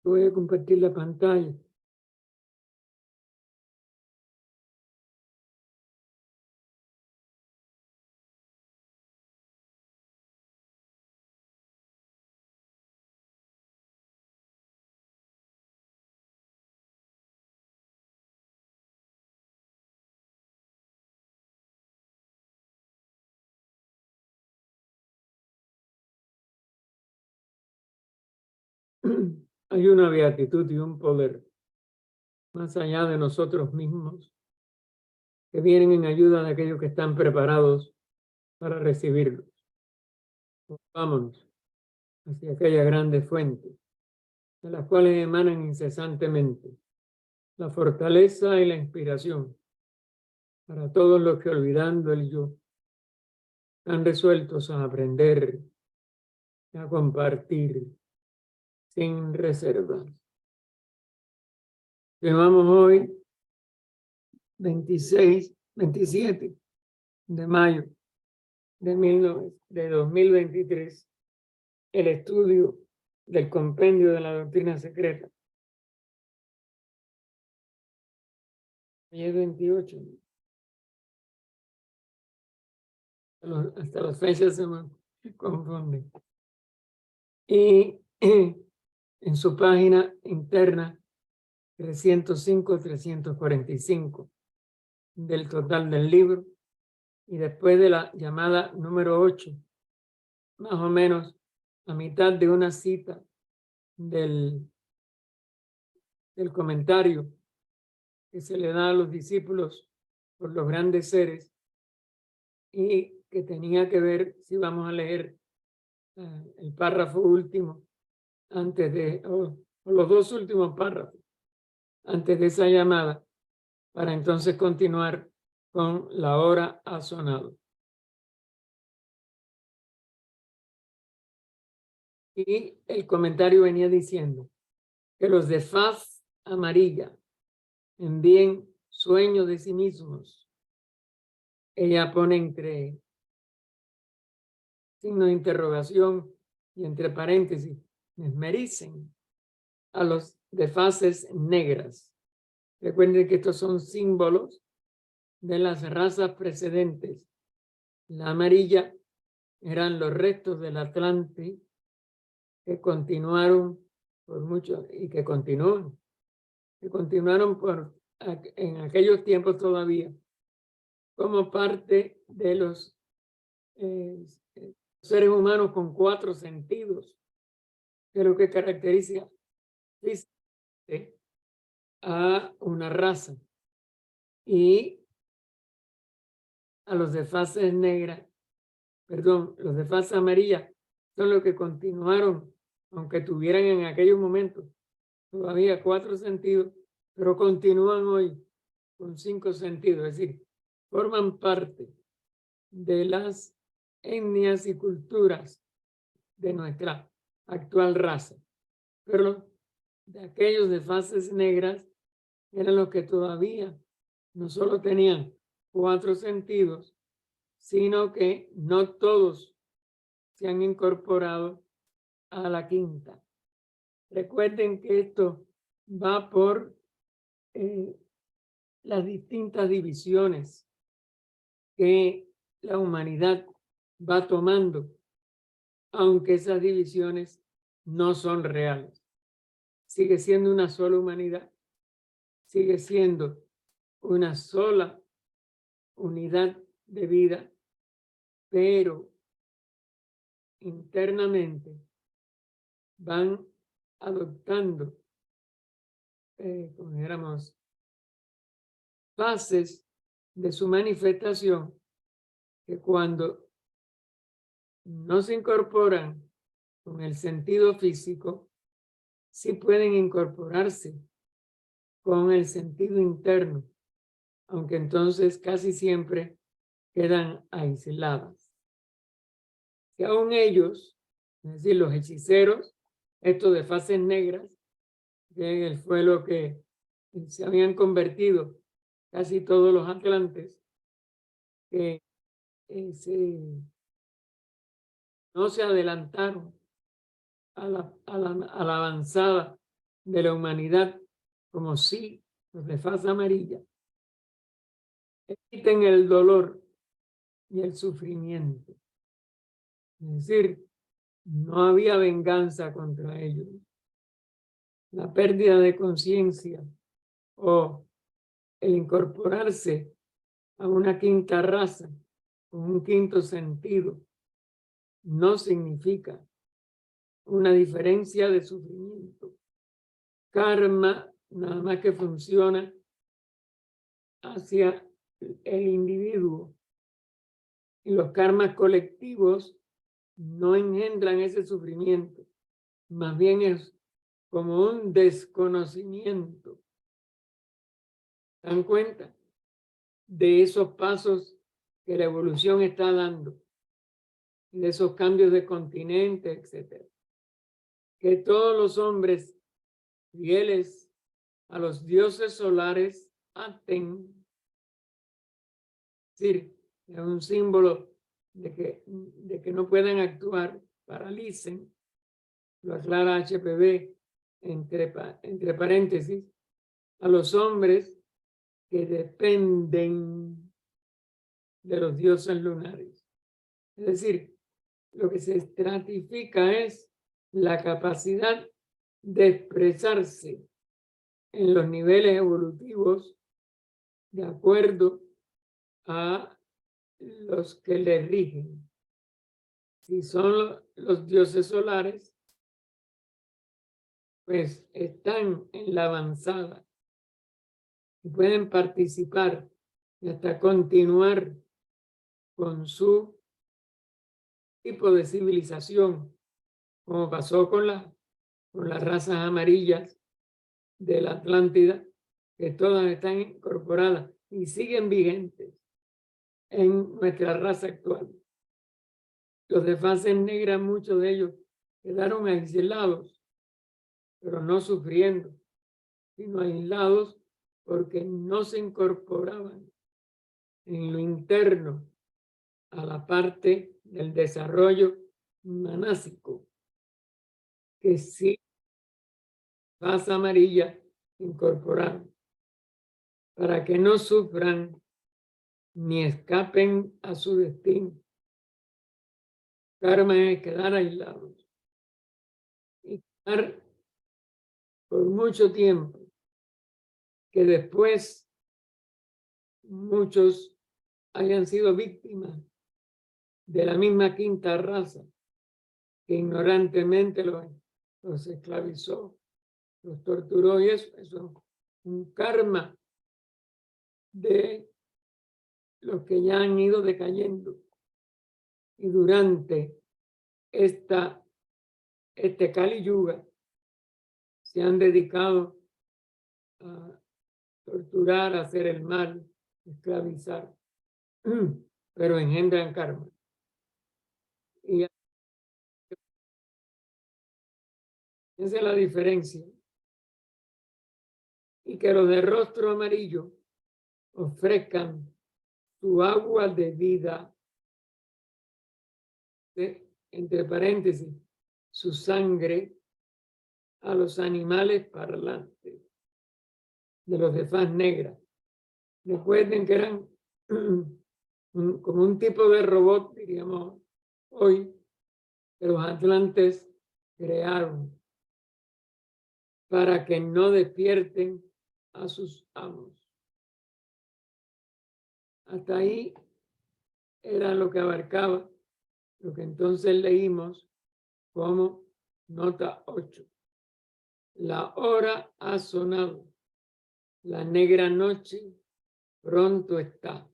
Voy a compartir la pantalla. Hay una beatitud y un poder más allá de nosotros mismos que vienen en ayuda de aquellos que están preparados para recibirlos. Vámonos hacia aquella grande fuente de las cuales emanan incesantemente la fortaleza y la inspiración para todos los que, olvidando el yo, están resueltos a aprender y a compartir sin reservas. Llevamos hoy 27 de mayo de 2023 el estudio del compendio de la doctrina secreta. Hoy es 28. Hasta las fechas se me confunden. Y en su página interna 305-345 del total del libro, y después de la llamada número 8, más o menos a mitad de una cita del comentario que se le da a los discípulos por los grandes seres, y que tenía que ver, si vamos a leer el párrafo último antes de, o los dos últimos párrafos antes de esa llamada, para entonces continuar con la hora ha sonado. Y el comentario venía diciendo que los de faz amarilla envíen sueño de sí mismos. Ella pone entre signo de interrogación y entre paréntesis, mesmericen a los de faces negras. Recuerden que estos son símbolos de las razas precedentes. La amarilla eran los restos del Atlante que continuaron por mucho y que continuaron en aquellos tiempos todavía como parte de los seres humanos con 4 sentidos, que es lo que caracteriza a una raza. Y a los de faces negras, perdón, los de faz amarilla son los que continuaron, aunque tuvieran en aquellos momentos todavía 4 sentidos, pero continúan hoy con 5 sentidos, es decir, forman parte de las etnias y culturas de nuestra actual raza. Pero de aquellos de faces negras eran los que todavía no solo tenían 4 sentidos, sino que no todos se han incorporado a la quinta. Recuerden que esto va por las distintas divisiones que la humanidad va tomando, aunque esas divisiones no son reales. Sigue siendo una sola humanidad, sigue siendo una sola unidad de vida, pero internamente van adoptando, como dijéramos, fases de su manifestación que cuando no se incorporan con el sentido físico, sí pueden incorporarse con el sentido interno, aunque entonces casi siempre quedan aisladas. Que aún ellos, es decir, los hechiceros, estos de faces negras, que fue lo que se habían convertido casi todos los atlantes, que no se adelantaron a la avanzada de la humanidad, como sí los de faz amarilla, eviten el dolor y el sufrimiento. Es decir, no había venganza contra ellos. La pérdida de conciencia o el incorporarse a una quinta raza con un quinto sentido no significa una diferencia de sufrimiento. Karma nada más que funciona hacia el individuo, y los karmas colectivos no engendran ese sufrimiento, más bien es como un desconocimiento. ¿Se dan cuenta de esos pasos que la evolución está dando? De esos cambios de continente, etcétera. Que todos los hombres fieles a los dioses solares aten. Es decir, es un símbolo de que no pueden actuar, paralicen. Lo aclara HPB entre paréntesis, a los hombres que dependen de los dioses lunares. Es decir, lo que se estratifica es la capacidad de expresarse en los niveles evolutivos de acuerdo a los que le rigen. Si son los dioses solares, pues están en la avanzada y pueden participar y hasta continuar con su tipo de civilización, como pasó con las razas amarillas de la Atlántida, que todas están incorporadas y siguen vigentes en nuestra raza actual. Los de fases negras, muchos de ellos quedaron aislados, pero no sufriendo, sino aislados porque no se incorporaban en lo interno a la parte del desarrollo manásico, que sí, fase amarilla incorporaron, para que no sufran ni escapen a su destino. Karma es quedar aislados y quedar por mucho tiempo, que después muchos hayan sido víctimas de la misma quinta raza que ignorantemente los esclavizó, los torturó, y eso es un karma de los que ya han ido decayendo. Y durante este Kali Yuga se han dedicado a torturar, a hacer el mal, esclavizar, pero engendran karma. Y esa es la diferencia. Y que los de rostro amarillo ofrezcan su agua de vida, entre paréntesis, su sangre, a los animales parlantes de los de faz negra. Recuerden que eran como un tipo de robot, diríamos hoy, que los atlantes crearon para que no despierten a sus amos. Hasta ahí era lo que abarcaba lo que entonces leímos como nota 8. La hora ha sonado, la negra noche pronto está.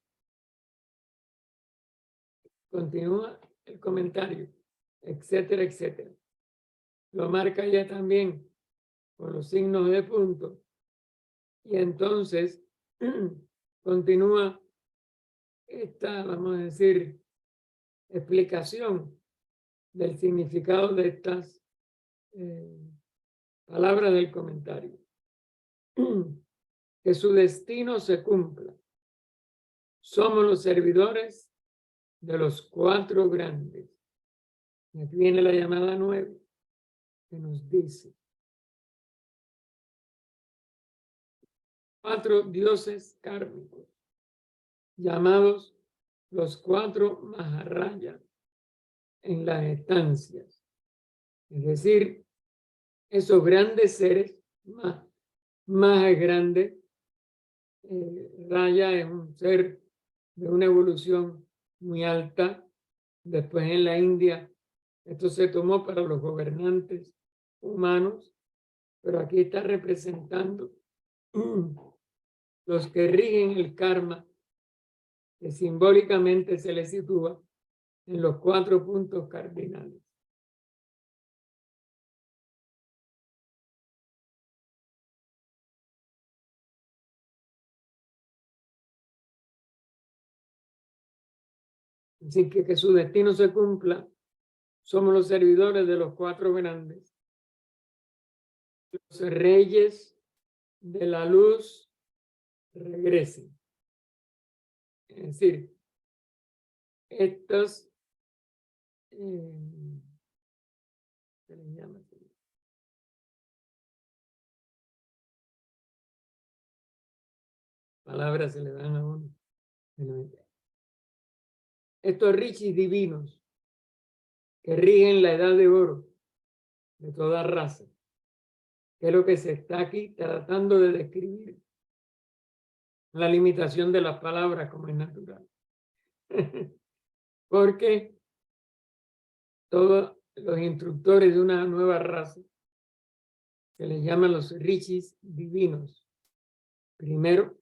Continúa el comentario, etcétera, etcétera. Lo marca ya también con los signos de punto. Y entonces continúa esta, vamos a decir, explicación del significado de estas palabras del comentario. Que su destino se cumpla. Somos los servidores de los 4 grandes. Y aquí viene la llamada 9, que nos dice: 4 dioses kármicos, llamados los 4 Maharayas en las estancias. Es decir, esos grandes seres, más grande, Raya es un ser de una evolución muy alta. Después en la India, esto se tomó para los gobernantes humanos, pero aquí está representando los que rigen el karma, que simbólicamente se les sitúa en los 4 puntos cardinales. Así que su destino se cumpla, somos los servidores de los 4 grandes, los reyes de la luz regresen. Es decir, estos ¿qué les llama? Palabras se le dan a uno. Estos rishis divinos que rigen la edad de oro de toda raza, que es lo que se está aquí tratando de describir, la limitación de las palabras como es natural. Porque todos los instructores de una nueva raza, que les llaman los rishis divinos, primero,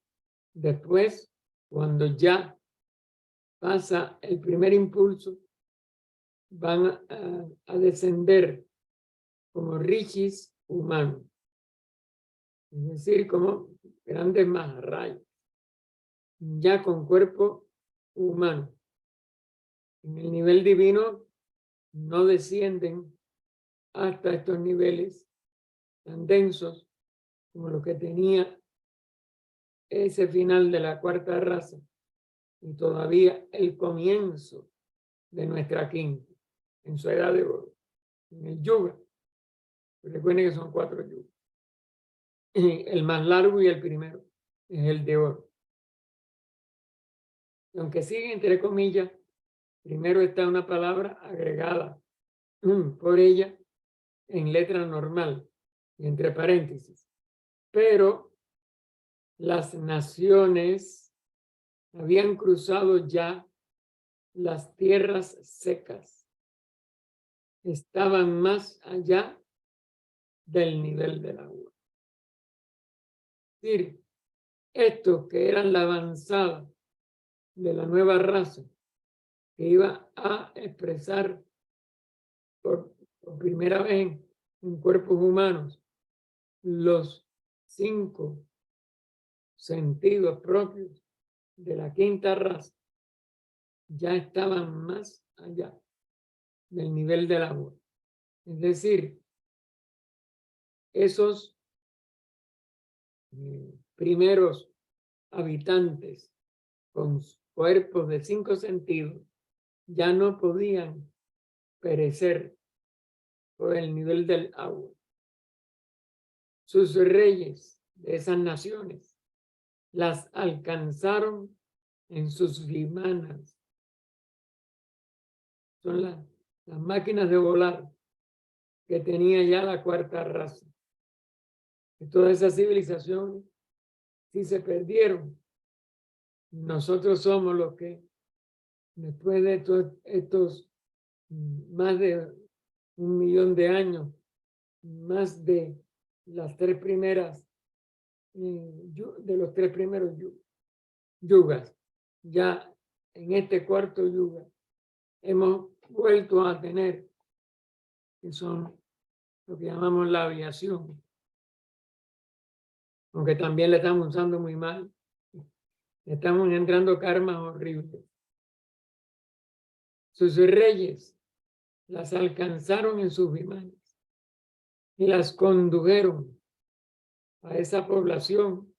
después, cuando ya pasa el primer impulso, van a descender como rishis humanos, es decir, como grandes maharayas, ya con cuerpo humano. En el nivel divino no descienden hasta estos niveles tan densos como lo que tenía ese final de la 4ª raza y todavía el comienzo de nuestra 5ª, en su edad de oro, en el yuga. Recuerden que son 4 yugas. El más largo y el primero es el de oro. Y aunque sigue entre comillas, primero está una palabra agregada por ella en letra normal y entre paréntesis. Pero las naciones habían cruzado ya las tierras secas. Estaban más allá del nivel del agua. Es decir, estos que eran la avanzada de la nueva raza, que iba a expresar por primera vez en cuerpos humanos los 5 sentidos propios de la 5ª raza, ya estaban más allá del nivel del agua. Es decir, esos primeros habitantes con cuerpos de 5 sentidos ya no podían perecer por el nivel del agua. Sus reyes de esas naciones las alcanzaron en sus vimanas. Son las máquinas de volar que tenía ya la 4ª raza. Y todas esas civilizaciones sí se perdieron. Nosotros somos los que, después de estos más de 1 millón de años, más de las 3 primeras, de los 3 primeros yugas, ya en este 4º yuga, hemos vuelto a tener, que son lo que llamamos la aviación, aunque también la estamos usando muy mal. Estamos entrando karmas horribles. Sus reyes las alcanzaron en sus vimanas y las condujeron a esa población,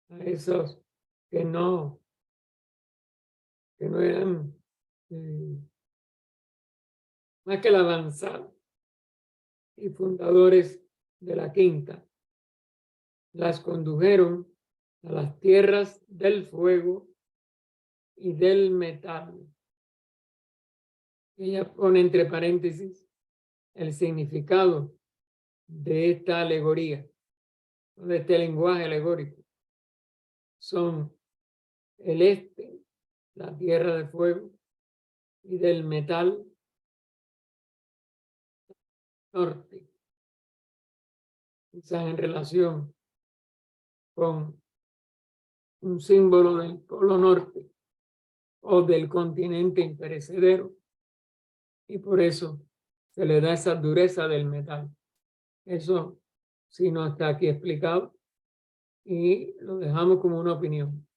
a esos que no eran más que la avanzada y fundadores de la 5ª. Las condujeron a las tierras del fuego y del metal. Ella pone entre paréntesis el significado de esta alegoría, de este lenguaje alegórico. Son el este, la tierra de fuego, y del metal, norte, quizás en relación con un símbolo del polo norte o del continente imperecedero, y por eso se le da esa dureza del metal. Eso sí no está aquí explicado y lo dejamos como una opinión.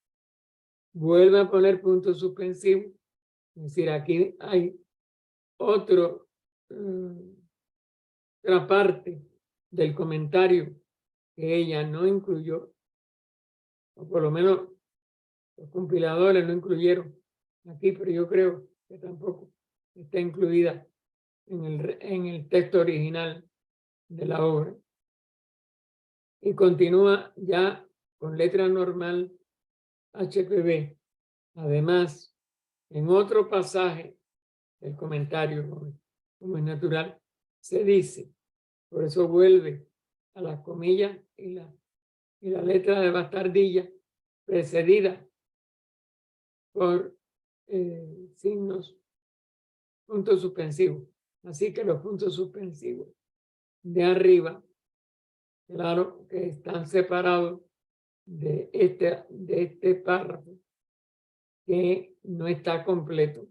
Vuelve a poner puntos suspensivos, es decir, aquí hay otra parte del comentario que ella no incluyó, o por lo menos los compiladores no incluyeron aquí, pero yo creo que tampoco está incluida en el texto original de la obra. Y continúa ya con letra normal HPB. Además, en otro pasaje del comentario, como es natural, se dice, por eso vuelve a las comillas y la letra de bastardilla precedida por signos, puntos suspensivos. Así que los puntos suspensivos de arriba, claro que están separados de este párrafo que no está completo,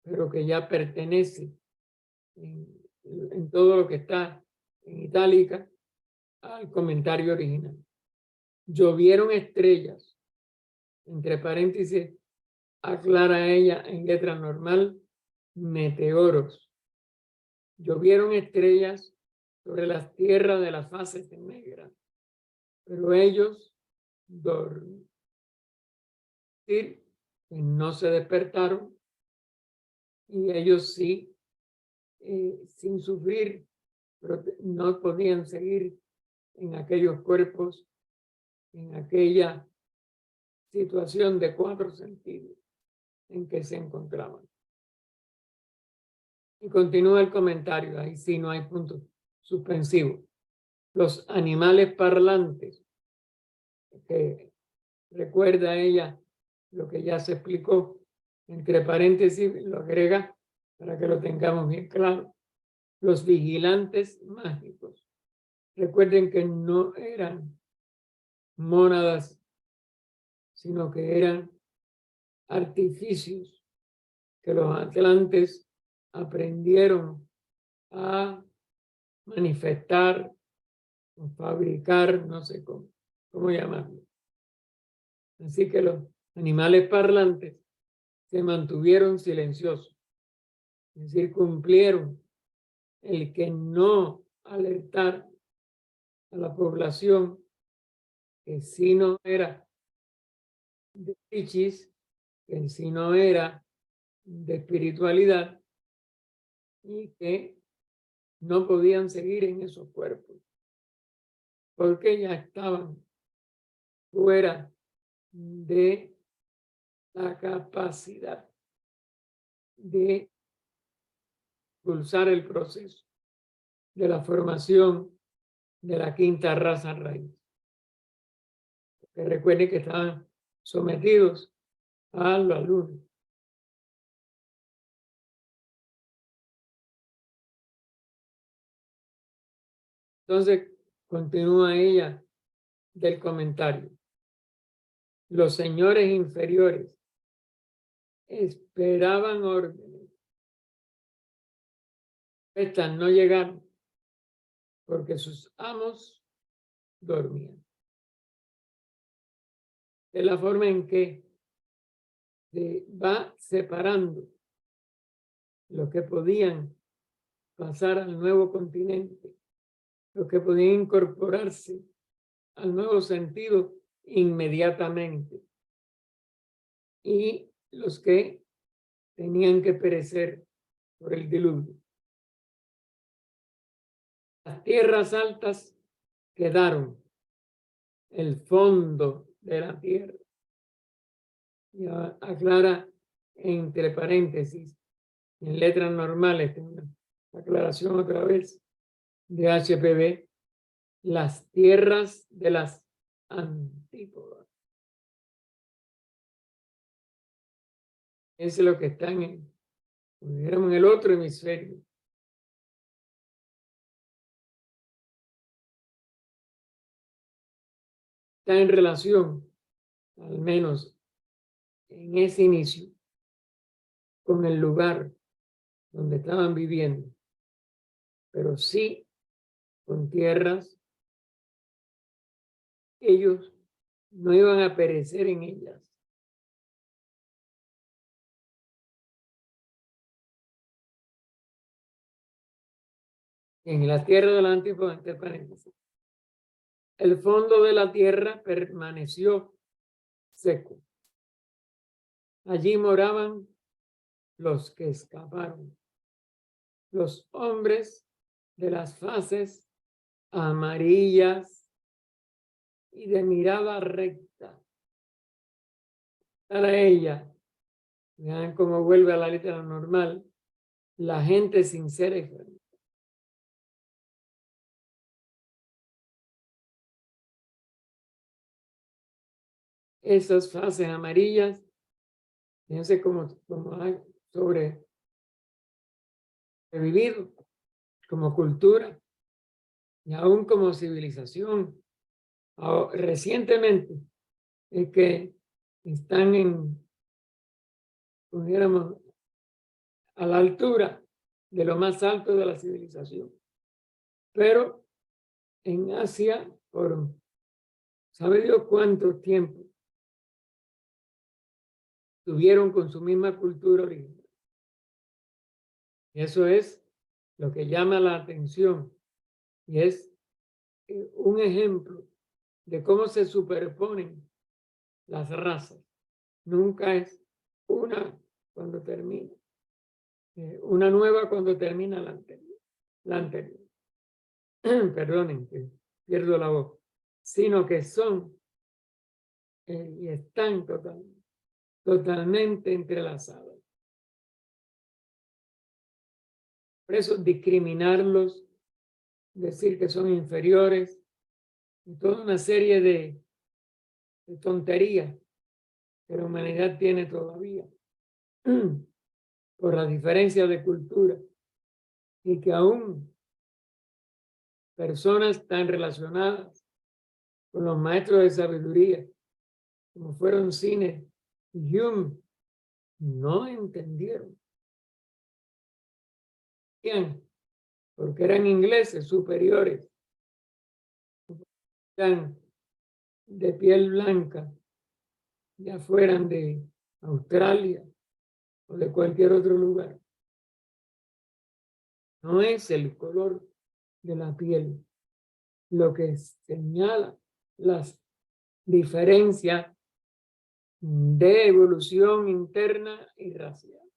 pero que ya pertenece en todo lo que está en itálica al comentario original. Llovieron estrellas, entre paréntesis, aclara ella en letra normal, meteoros. Llovieron estrellas sobre las tierras de las fases negras, pero ellos dormían. Es decir, que no se despertaron y ellos sí, sin sufrir, pero no podían seguir en aquellos cuerpos, en aquella situación de 4 sentidos en que se encontraban. Y continúa el comentario, ahí sí no hay puntos suspensivos. Los animales parlantes, que recuerda ella lo que ya se explicó, entre paréntesis lo agrega para que lo tengamos bien claro. Los vigilantes mágicos. Recuerden que no eran mónadas, sino que eran artificios que los atlantes aprendieron a manifestar, a fabricar, no sé cómo llamarlo. Así que los animales parlantes se mantuvieron silenciosos, es decir, cumplieron el que no alertar a la población que si no era de pichis, que si no era de espiritualidad y que no podían seguir en esos cuerpos porque ya estaban fuera de la capacidad de impulsar el proceso de la formación de la quinta raza raíz. Que recuerden que estaban sometidos a la luna. Entonces, continúa ella del comentario. Los señores inferiores esperaban órdenes. Estas no llegaron porque sus amos dormían. De la forma en que se va separando los que podían pasar al nuevo continente, los que podían incorporarse al nuevo sentido inmediatamente y los que tenían que perecer por el diluvio. Las tierras altas quedaron, el fondo de la tierra. Y aclara entre paréntesis, en letras normales, tengo una aclaración otra vez de HPB, las tierras de las antípodas. Es lo que están en, en el otro hemisferio. Está en relación, al menos en ese inicio, con el lugar donde estaban viviendo, pero sí con tierras, ellos no iban a perecer en ellas. En la tierra del Antípoda, entre paréntesis, el fondo de la tierra permaneció seco. Allí moraban los que escaparon, los hombres de las faces amarillas y de mirada recta. Para ella, vean cómo vuelve a la letra normal, la gente sincera y franca. Esas fases amarillas, fíjense cómo hay sobrevivido como cultura y aún como civilización. Recientemente es que están pudiéramos, a la altura de lo más alto de la civilización. Pero en Asia, por ¿sabe Dios cuánto tiempo tuvieron con su misma cultura original? Y eso es lo que llama la atención y es un ejemplo de cómo se superponen las razas. Nunca es una cuando termina, una nueva cuando termina la anterior. Perdonen que pierdo la voz, sino que son y están totalmente entrelazados. Por eso discriminarlos, decir que son inferiores, y toda una serie de tonterías que la humanidad tiene todavía por la diferencia de cultura y que aún personas tan relacionadas con los maestros de sabiduría como fueron Cine y Hume no entendieron. Porque eran ingleses superiores, eran de piel blanca, ya fueran de Australia o de cualquier otro lugar. No es el color de la piel lo que señala las diferencias de evolución interna y racial.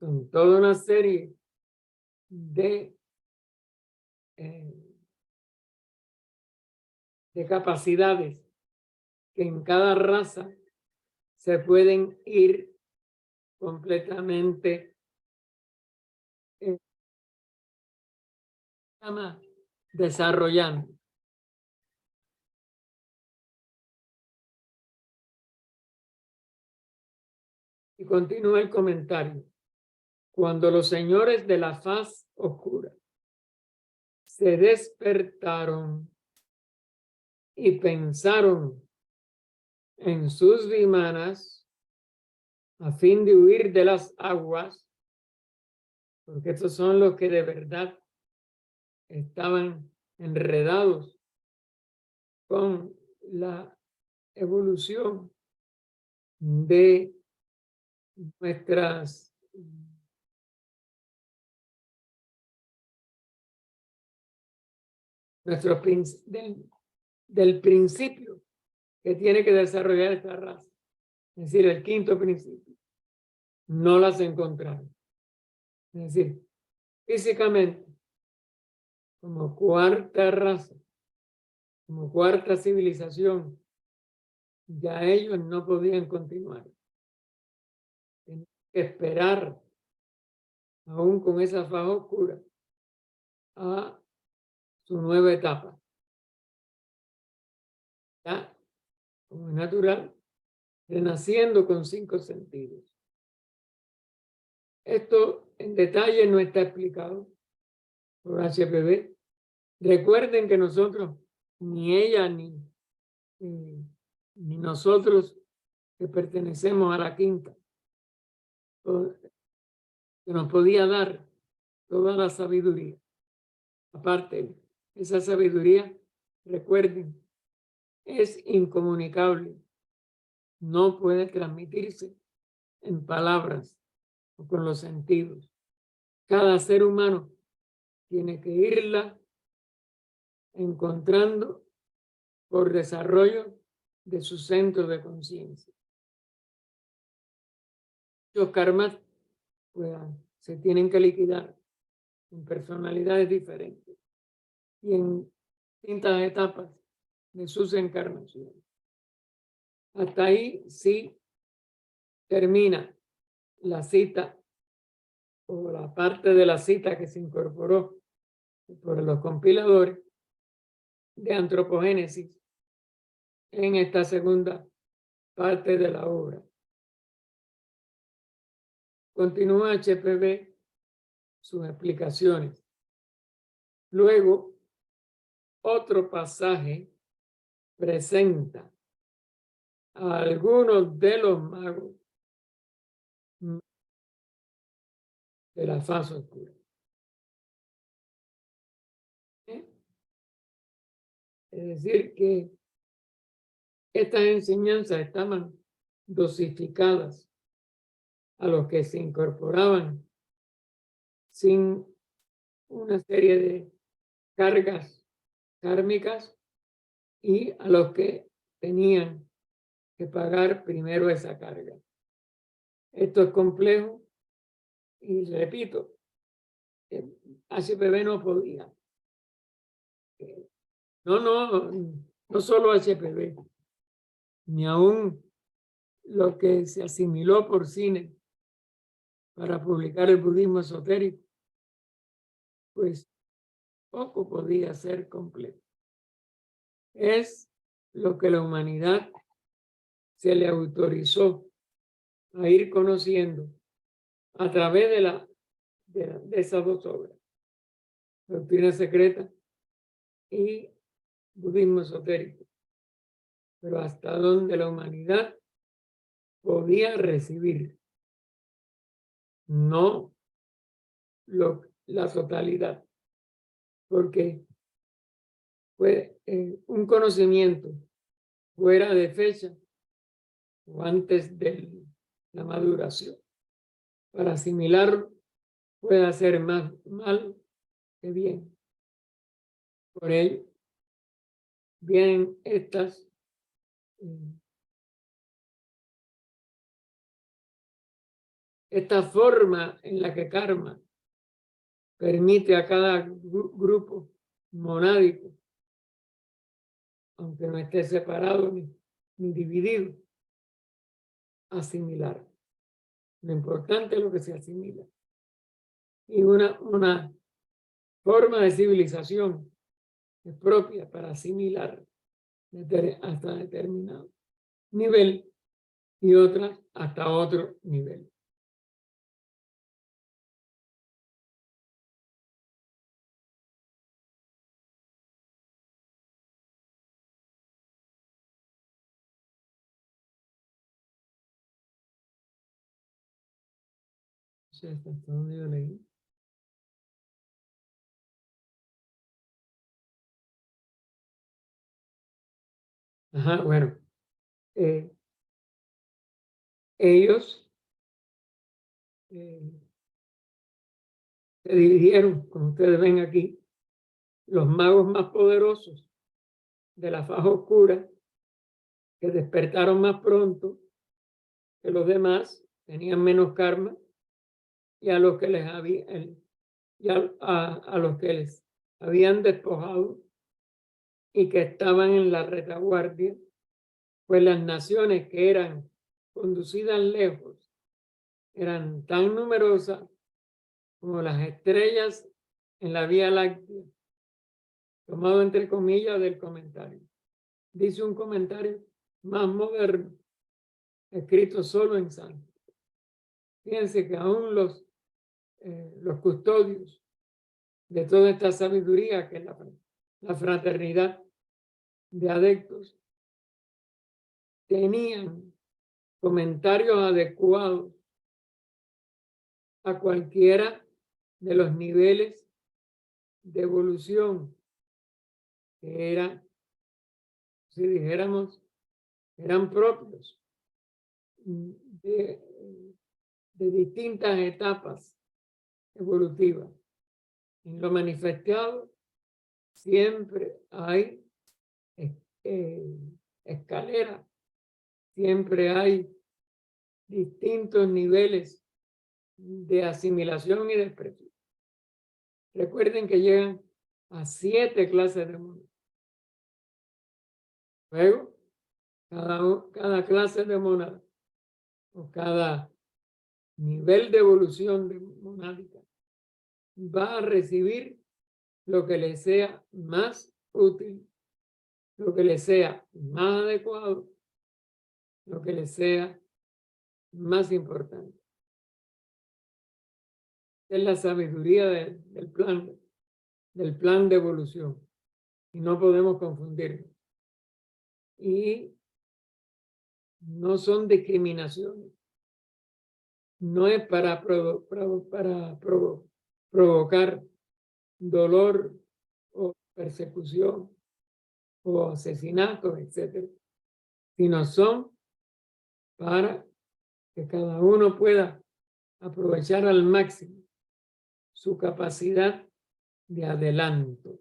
Son toda una serie de capacidades que en cada raza se pueden ir completamente desarrollando. Y continúa el comentario. Cuando los señores de la faz oscura se despertaron y pensaron en sus vimanas a fin de huir de las aguas, porque estos son los que de verdad estaban enredados con la evolución de del principio que tiene que desarrollar esta raza. Es decir, el quinto principio. No las encontraron. Es decir, físicamente, como cuarta raza, como cuarta civilización ya ellos no podían continuar. Tenían que esperar, aún con esa faja oscura, a su nueva etapa. Ya, como es natural, renaciendo con 5 sentidos. Esto en detalle no está explicado por HPB. Recuerden que nosotros, ni ella ni nosotros que pertenecemos a la quinta, que nos podía dar toda la sabiduría. Aparte, esa sabiduría, recuerden, es incomunicable. No puede transmitirse en palabras o con los sentidos. Cada ser humano tiene que irla encontrando por desarrollo de su centro de conciencia. Los karmas pues, se tienen que liquidar en personalidades diferentes y en distintas etapas de sus encarnaciones. Hasta ahí sí termina la cita o la parte de la cita que se incorporó por los compiladores de Antropogénesis en esta segunda parte de la obra. Continúa HPB sus explicaciones. Luego, otro pasaje presenta a algunos de los magos de la faz oscura. Es decir, que estas enseñanzas estaban dosificadas a los que se incorporaban sin una serie de cargas kármicas y a los que tenían que pagar primero esa carga. Esto es complejo y repito, HPB no podía. No solo HPB, ni aún lo que se asimiló por cine para publicar el budismo esotérico, pues poco podía ser completo. Es lo que la humanidad se le autorizó a ir conociendo a través de esas dos obras, Doctrina Secreta y Budismo Esotérico, pero hasta donde la humanidad podía recibir, no la totalidad, porque fue un conocimiento fuera de fecha o antes de la maduración. Para asimilarlo puede hacer más mal que bien. Por ello, vienen esta forma en la que karma permite a cada grupo monádico, aunque no esté separado ni dividido, asimilar. Lo importante es lo que se asimila. Y una forma de civilización es propia para asimilar hasta determinado nivel y otra hasta otro nivel. ¿Hasta dónde yo leí? Ajá, bueno. Ellos se dividieron, como ustedes ven aquí, los magos más poderosos de la faja oscura, que despertaron más pronto que los demás, tenían menos karma, y a los que les a los que les habían despojado y que estaban en la retaguardia, pues las naciones que eran conducidas lejos eran tan numerosas como las estrellas en la Vía Láctea, tomado entre comillas del comentario. Dice un comentario más moderno, escrito solo en sánscrito. Fíjense que aún los custodios de toda esta sabiduría, que es la fraternidad de adeptos, tenían comentarios adecuados a cualquiera de los niveles de evolución que eran, si dijéramos, eran propios de distintas etapas evolutivas. En lo manifestado siempre hay escaleras, siempre hay distintos niveles de asimilación y de expresión. Recuerden que llegan a 7 clases de monadas. Luego, cada clase de monada o cada nivel de evolución de monádica va a recibir lo que le sea más útil, lo que le sea más adecuado, lo que le sea más importante. Es la sabiduría del plan de evolución, y no podemos confundirlo. Y no son discriminaciones. No es para provocar dolor o persecución o asesinato, etc. Sino son para que cada uno pueda aprovechar al máximo su capacidad de adelanto,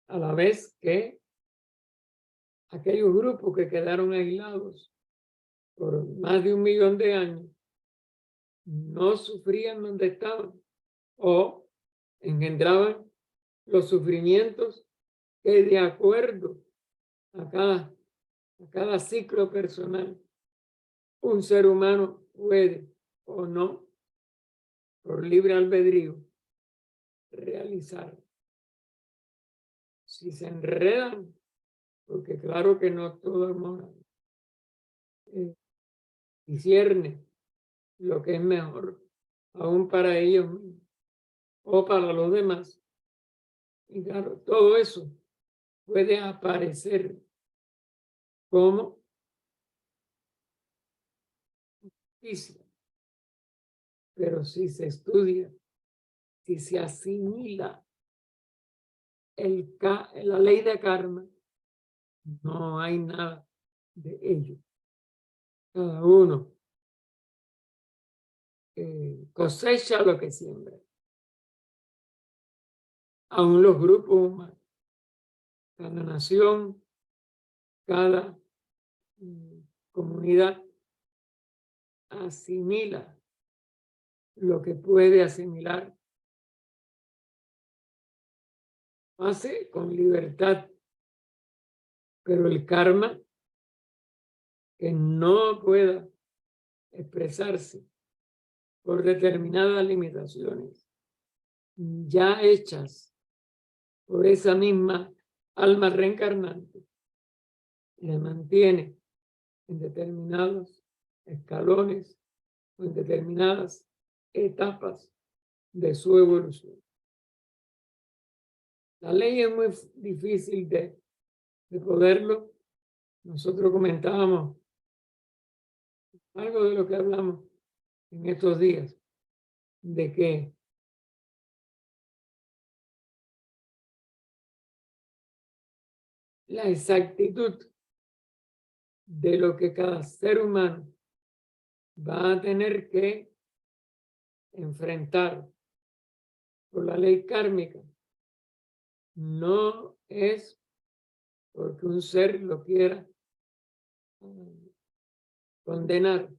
a la vez que aquellos grupos que quedaron aislados por más de 1 millón de años no sufrían donde estaban o engendraban los sufrimientos que, de acuerdo a cada ciclo personal, un ser humano puede o no, por libre albedrío, realizar. Si se enredan, porque claro que no todo el mundo discierne lo que es mejor, aún para ellos mismos o para los demás. Y claro, todo eso puede aparecer como justicia, pero si se estudia, si se asimila la ley de karma, no hay nada de ello. Cada uno cosecha lo que siembra. Aún los grupos humanos, cada nación, cada comunidad asimila lo que puede asimilar. Hace con libertad, pero el karma que no pueda expresarse por determinadas limitaciones ya hechas por esa misma alma reencarnante, le mantiene en determinados escalones o en determinadas etapas de su evolución. La ley es muy difícil de poderlo. Nosotros comentábamos algo de lo que hablamos en estos días, de que la exactitud de lo que cada ser humano va a tener que enfrentar por la ley kármica no es porque un ser lo quiera condenar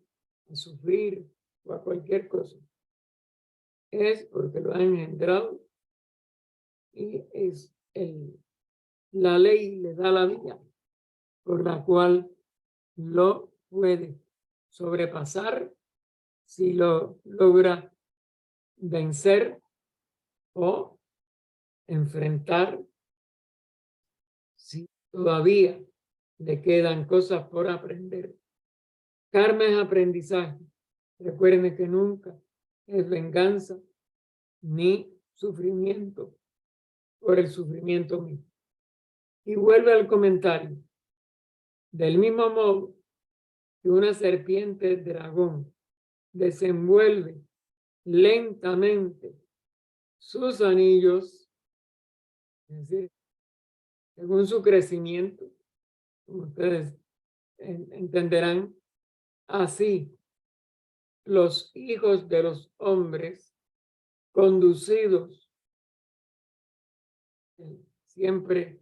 a sufrir o a cualquier cosa. Es porque lo ha engendrado y la ley le da la vía por la cual lo puede sobrepasar si lo logra vencer o enfrentar si todavía le quedan cosas por aprender. Karma es aprendizaje. Recuerden que nunca es venganza ni sufrimiento por el sufrimiento mismo. Y vuelve al comentario. Del mismo modo que una serpiente dragón desenvuelve lentamente sus anillos, es decir, según su crecimiento, como ustedes entenderán, así los hijos de los hombres conducidos, siempre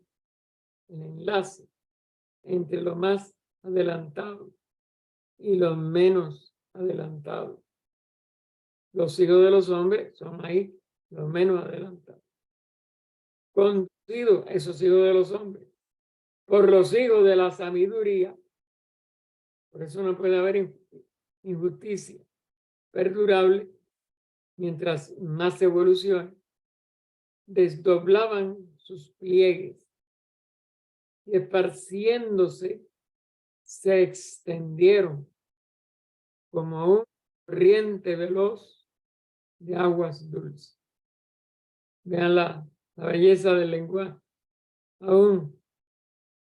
el enlace entre lo más adelantado y lo menos adelantado. Los hijos de los hombres son ahí los menos adelantados. Conducidos, esos hijos de los hombres, por los hijos de la sabiduría. Por eso no puede haber injusticia perdurable mientras más evoluciona. Desdoblaban sus pliegues y esparciéndose se extendieron como un corriente veloz de aguas dulces. Vean la belleza del lenguaje. Aún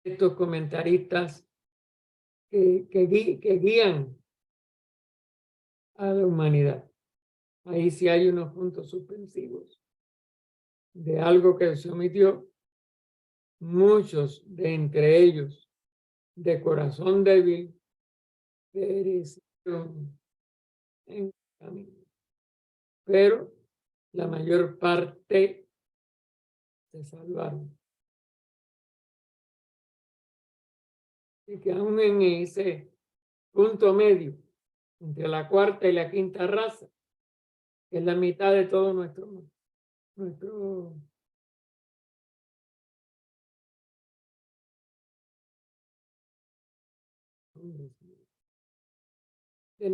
estos comentaristas que guían a la humanidad. Ahí sí hay unos puntos suspensivos de algo que se omitió. Muchos de entre ellos de corazón débil perecieron en el camino. Pero la mayor parte se salvaron. Y que aún en ese punto medio, entre la cuarta y la quinta raza, que es la mitad de todo nuestro de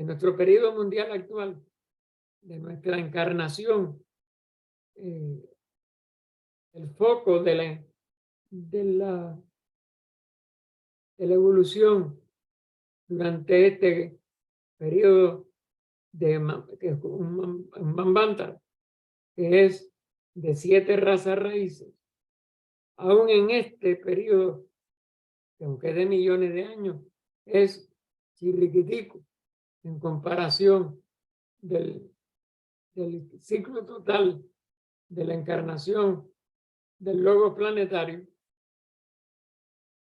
nuestro periodo mundial actual, de nuestra encarnación, el foco de la evolución durante este periodo que es un Manvantara, que es de 7 razas raíces. Aún en este periodo, que aunque es de millones de años, es chirriquitico en comparación del ciclo total de la encarnación del logo planetario,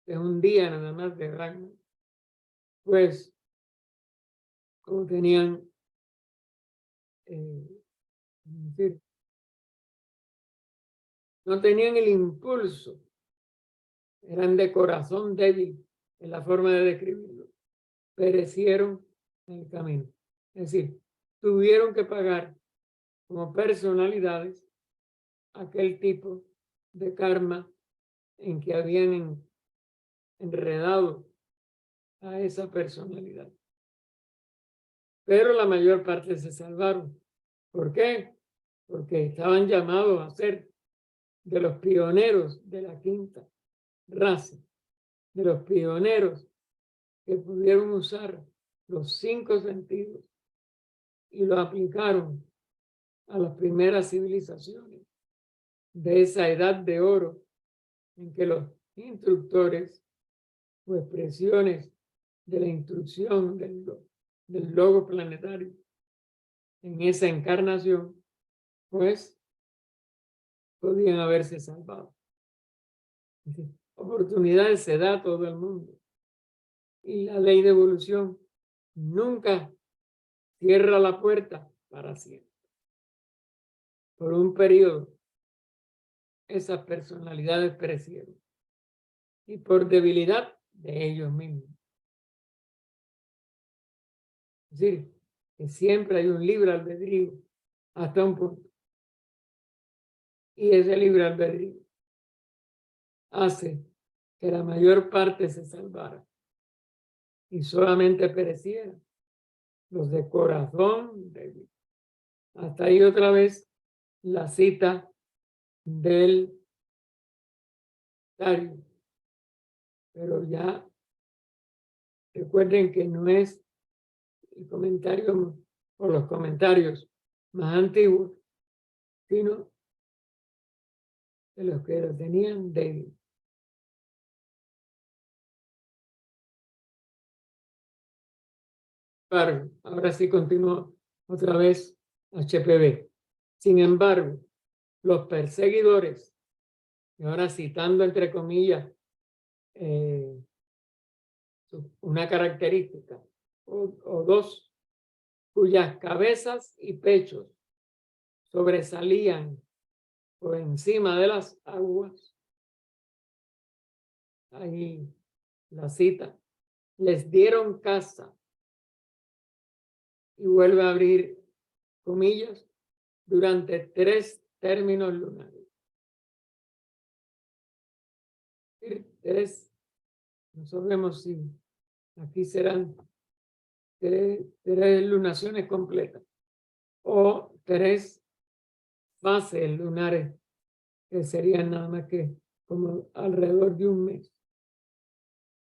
que es un día nada más de Ragnar. Pues, como tenían decir, no tenían el impulso, eran de corazón débil en la forma de describirlo, perecieron en el camino. Es decir, tuvieron que pagar como personalidades aquel tipo de karma en que habían enredado a esa personalidad. Pero la mayor parte se salvaron. ¿Por qué? Porque estaban llamados a ser de los pioneros de la quinta raza, de los pioneros que pudieron usar los 5 sentidos y lo aplicaron a las primeras civilizaciones de esa edad de oro en que los instructores o expresiones de la instrucción del logo planetario en esa encarnación, pues podían haberse salvado. Oportunidades se da a todo el mundo. Y la ley de evolución nunca cierra la puerta para siempre. Por un periodo, esas personalidades perecieron. Y por debilidad de ellos mismos. Es decir, que siempre hay un libre albedrío hasta un punto. Y ese libre albedrío hace que la mayor parte se salvara y solamente perecieran los de corazón débil. Hasta ahí otra vez la cita del Dario. Pero ya recuerden que no es el comentario o los comentarios más antiguos, sino de los que lo tenían débil. Ahora sí continúo otra vez HPB. Sin embargo, los perseguidores, y ahora citando entre comillas una característica o dos, cuyas cabezas y pechos sobresalían por encima de las aguas, ahí la cita, les dieron caza, y vuelve a abrir comillas, durante 3 términos lunares. 3, no sabemos si aquí serán 3 lunaciones completas o 3 fases lunares, que serían nada más que como alrededor de un mes,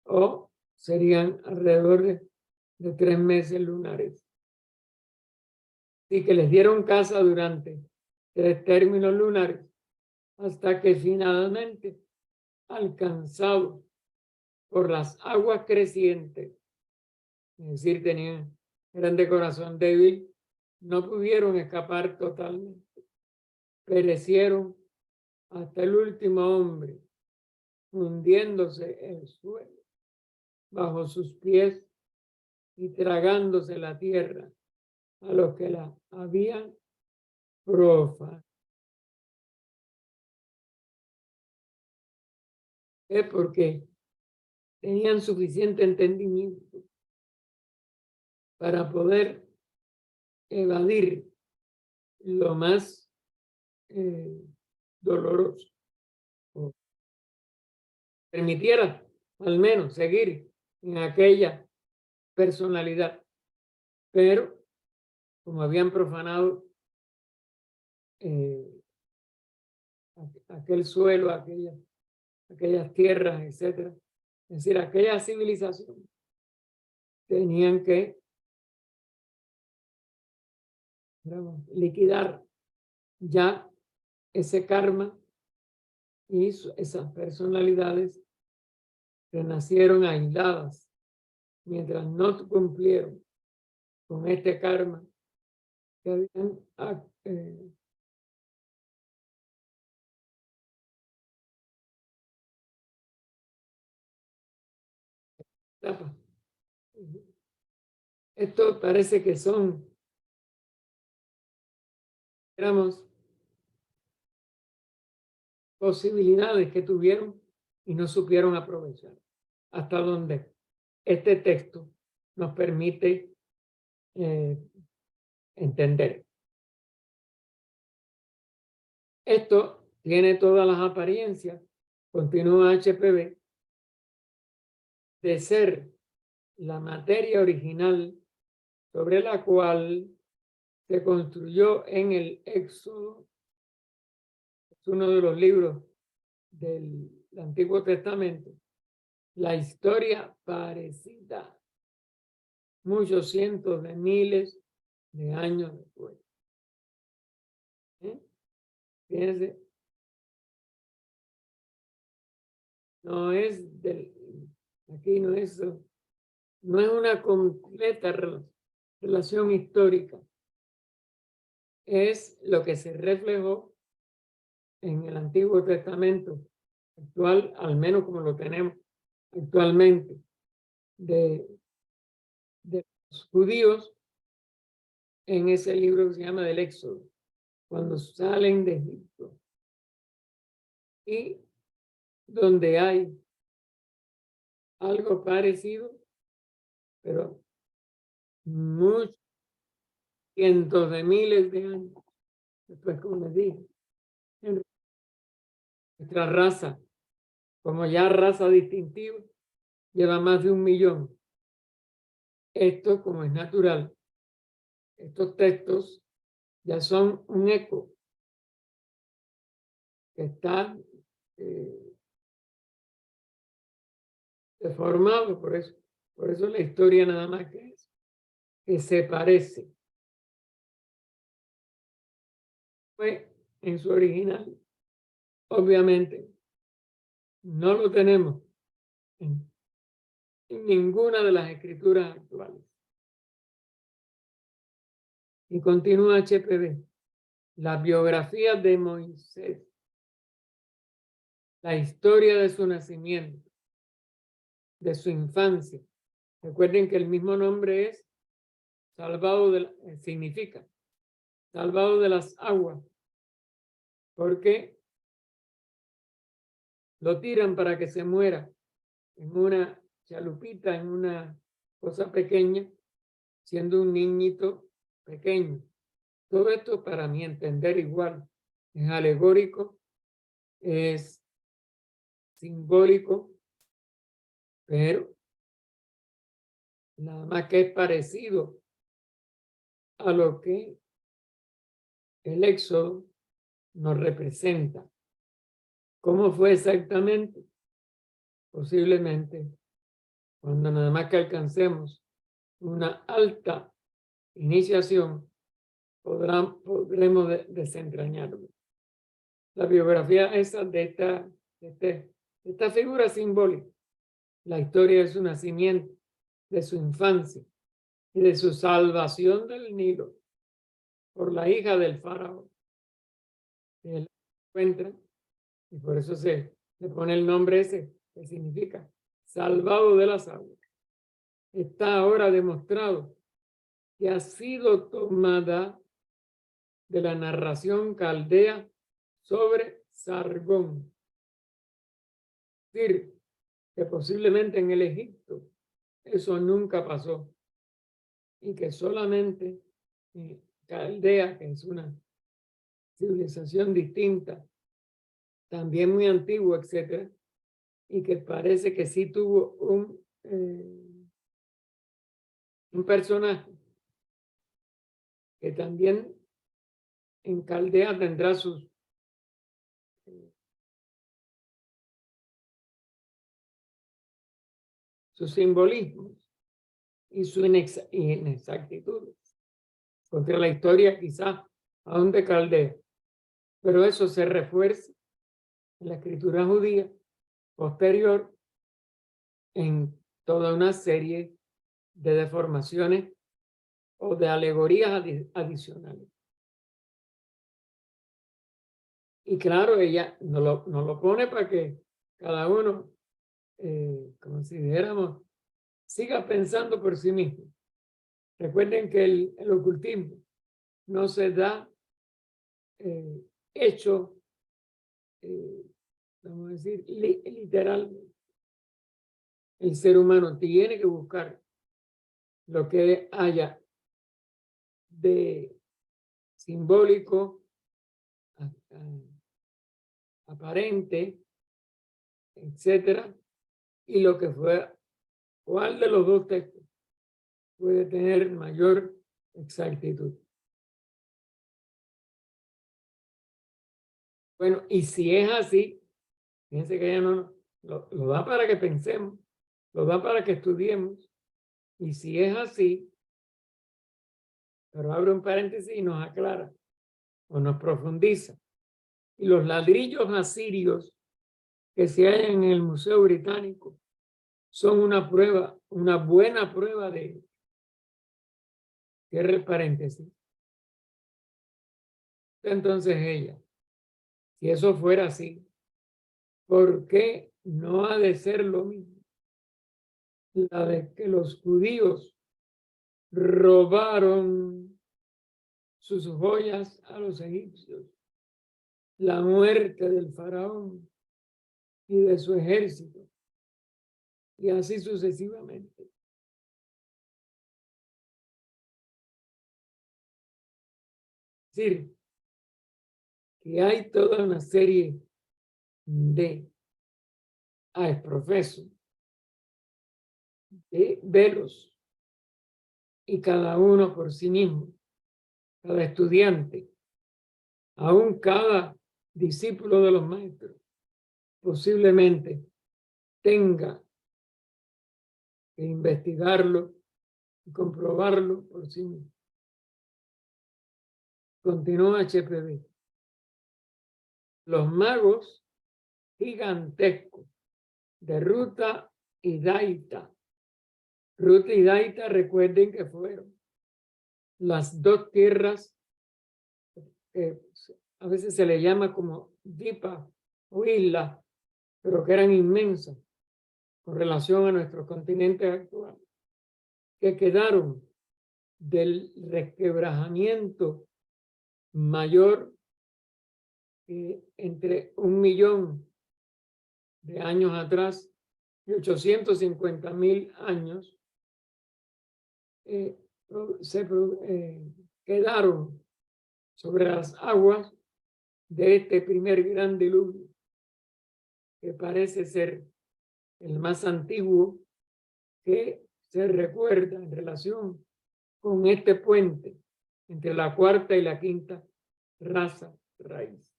o serían alrededor de 3 meses lunares. Y que les dieron caza durante 3 términos lunares, hasta que finalmente, alcanzados por las aguas crecientes, es decir, eran de corazón débil, no pudieron escapar totalmente. Perecieron hasta el último hombre, hundiéndose el suelo bajo sus pies y tragándose la tierra a los que la habían profanado. Es porque tenían suficiente entendimiento para poder evadir lo más doloroso, o permitiera al menos seguir en aquella personalidad, pero como habían profanado aquel suelo, aquellas tierras, etcétera, es decir, aquella civilización, tenían que liquidar ya ese karma y esas personalidades que nacieron aisladas mientras no cumplieron con este karma que habían esto parece que son, digamos, posibilidades que tuvieron y no supieron aprovechar, hasta donde este texto nos permite entender. Esto tiene todas las apariencias, continúa HPB, de ser la materia original sobre la cual se construyó en el Éxodo. Es uno de los libros del Antiguo Testamento, la historia parecida muchos cientos de miles de años después. Fíjense, no es aquí no es una completa relación histórica, es lo que se reflejó en el Antiguo Testamento actual, al menos como lo tenemos actualmente, de los judíos en ese libro que se llama del Éxodo, cuando salen de Egipto, y donde hay algo parecido, pero muchos cientos de miles de años después, como les dije, nuestra raza como ya raza distintiva, lleva más de 1 millón. Esto, como es natural, estos textos ya son un eco que está deformado, por eso la historia nada más que se parece. Fue en su original, obviamente, no lo tenemos en ninguna de las escrituras actuales. Y continúa HPB. La biografía de Moisés, la historia de su nacimiento, de su infancia. Recuerden que el mismo nombre es salvado significa salvado de las aguas, porque lo tiran para que se muera en una chalupita, en una cosa pequeña, siendo un niñito pequeño. Todo esto, para mi entender, igual es alegórico, es simbólico, pero nada más que es parecido a lo que el Éxodo nos representa. ¿Cómo fue exactamente? Posiblemente cuando nada más que alcancemos una alta iniciación, podremos desentrañarlo. La biografía esa de esta figura simbólica, la historia de su nacimiento, de su infancia y de su salvación del Nilo por la hija del faraón. Él encuentra, y por eso le pone el nombre ese, que significa salvado de las aguas. Está ahora demostrado que ha sido tomada de la narración caldea sobre Sargón. Es decir, que posiblemente en el Egipto eso nunca pasó y que solamente Caldea, que es una civilización distinta, también muy antigua, etcétera, y que parece que sí tuvo un personaje que también en Caldea tendrá sus simbolismos y sus inexactitudes contra la historia quizás aún de Caldea, pero eso se refuerza en la escritura judía posterior en toda una serie de deformaciones o de alegorías adicionales. Y claro, ella no lo pone para que cada uno, como si dijéramos, siga pensando por sí mismo. Recuerden que el ocultismo no se da hecho, vamos a decir, literalmente. El ser humano tiene que buscar lo que haya de simbólico, aparente, etcétera, y lo que fue, cuál de los dos textos puede tener mayor exactitud. Bueno, y si es así, fíjense que ella no lo da para que pensemos, lo da para que estudiemos, y si es así, pero abre un paréntesis y nos aclara o nos profundiza. Y los ladrillos asirios que se hallan en el Museo Británico son una prueba, una buena prueba de, cierre el paréntesis. Entonces ella, si eso fuera así, ¿por qué no ha de ser lo mismo? La de que los judíos robaron sus joyas a los egipcios, la muerte del faraón y de su ejército, y así sucesivamente. Es decir, que hay toda una serie de a exprofeso, de velos, y cada uno por sí mismo, cada estudiante, aún cada discípulo de los maestros, posiblemente tenga que investigarlo y comprobarlo por sí mismo. Continúa HPB. Los magos gigantescos de Ruta y Daita. Ruta y Daita, recuerden que fueron las dos tierras que a veces se le llama como Dipa o isla, pero que eran inmensas con relación a nuestro continente actual, que quedaron del resquebrajamiento mayor entre 1 millón de años atrás y 850.000 años, quedaron sobre las aguas de este primer gran diluvio, que parece ser el más antiguo que se recuerda en relación con este puente entre la cuarta y la quinta raza raíz.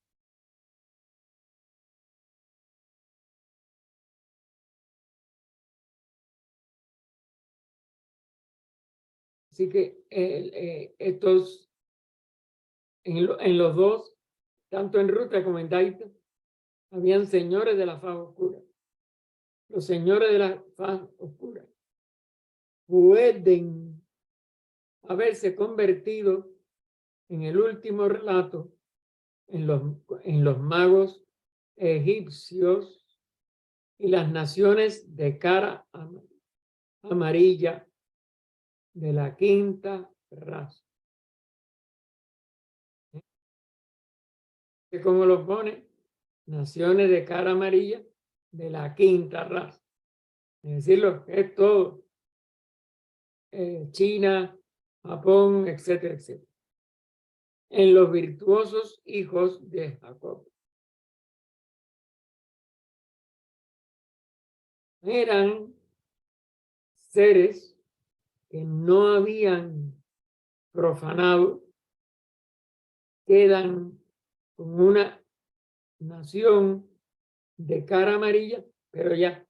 Así que estos, en los dos, tanto en Ruta como en Daita, habían señores de la faz oscura. Los señores de la faz oscura pueden haberse convertido en el último relato en los magos egipcios y las naciones de cara amarilla de la quinta raza. ¿Cómo lo pone? Naciones de cara amarilla de la quinta raza. Es decir, lo que es todo. China, Japón, etcétera, etcétera. En los virtuosos hijos de Jacob. Eran seres que no habían profanado, quedan con una nación de cara amarilla, pero ya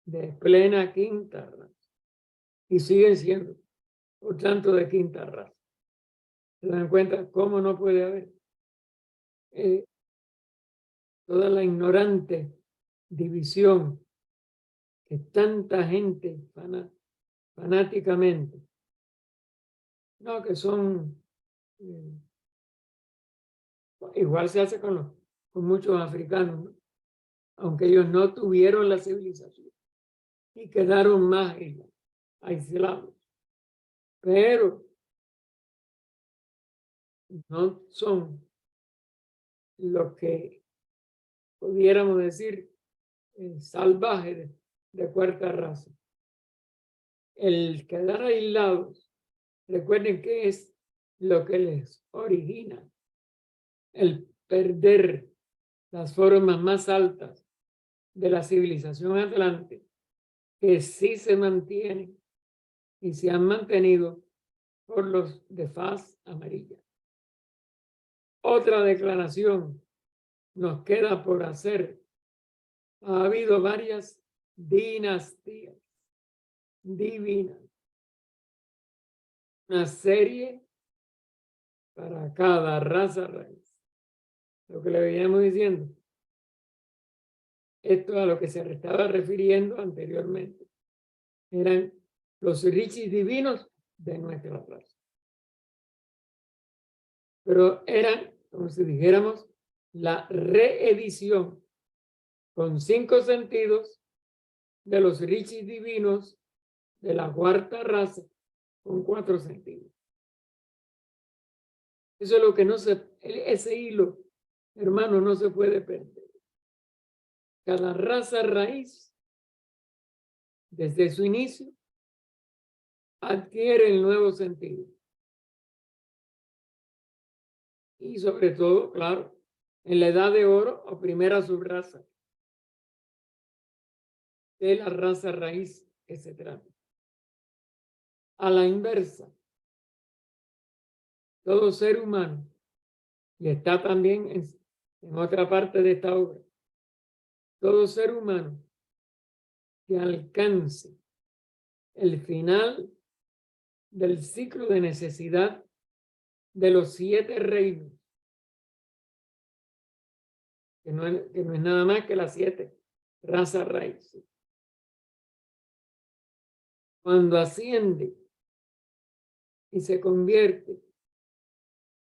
de plena quinta raza. Y siguen siendo, por tanto, de quinta raza. ¿Se dan cuenta cómo no puede haber toda la ignorante división que tanta gente fanáticamente, no, que son, igual se hace con muchos africanos, ¿no? Aunque ellos no tuvieron la civilización y quedaron más aislados, pero no son lo que pudiéramos decir salvajes de cuarta raza. El quedar aislados, recuerden que es lo que les origina el perder las formas más altas de la civilización atlante, que sí se mantienen y se han mantenido por los de faz amarilla. Otra declaración nos queda por hacer. Ha habido varias dinastías divinas. Una serie para cada raza raíz. Lo que le veníamos diciendo. Esto a lo que se estaba refiriendo anteriormente. Eran los richis divinos de nuestra raza. Pero eran, como si dijéramos, la reedición con 5 sentidos de los richis divinos de la cuarta raza con 4 sentidos. Eso es lo que no ese hilo, hermano, no se puede perder. Cada raza raíz, desde su inicio, adquiere el nuevo sentido. Y sobre todo, claro, en la edad de oro o primera subraza. de la raza raíz que se trata. A la inversa, todo ser humano, y está también en otra parte de esta obra, todo ser humano que alcance el final del ciclo de necesidad de los 7 reinos, que no es nada más que las 7 razas raíces. Cuando asciende y se convierte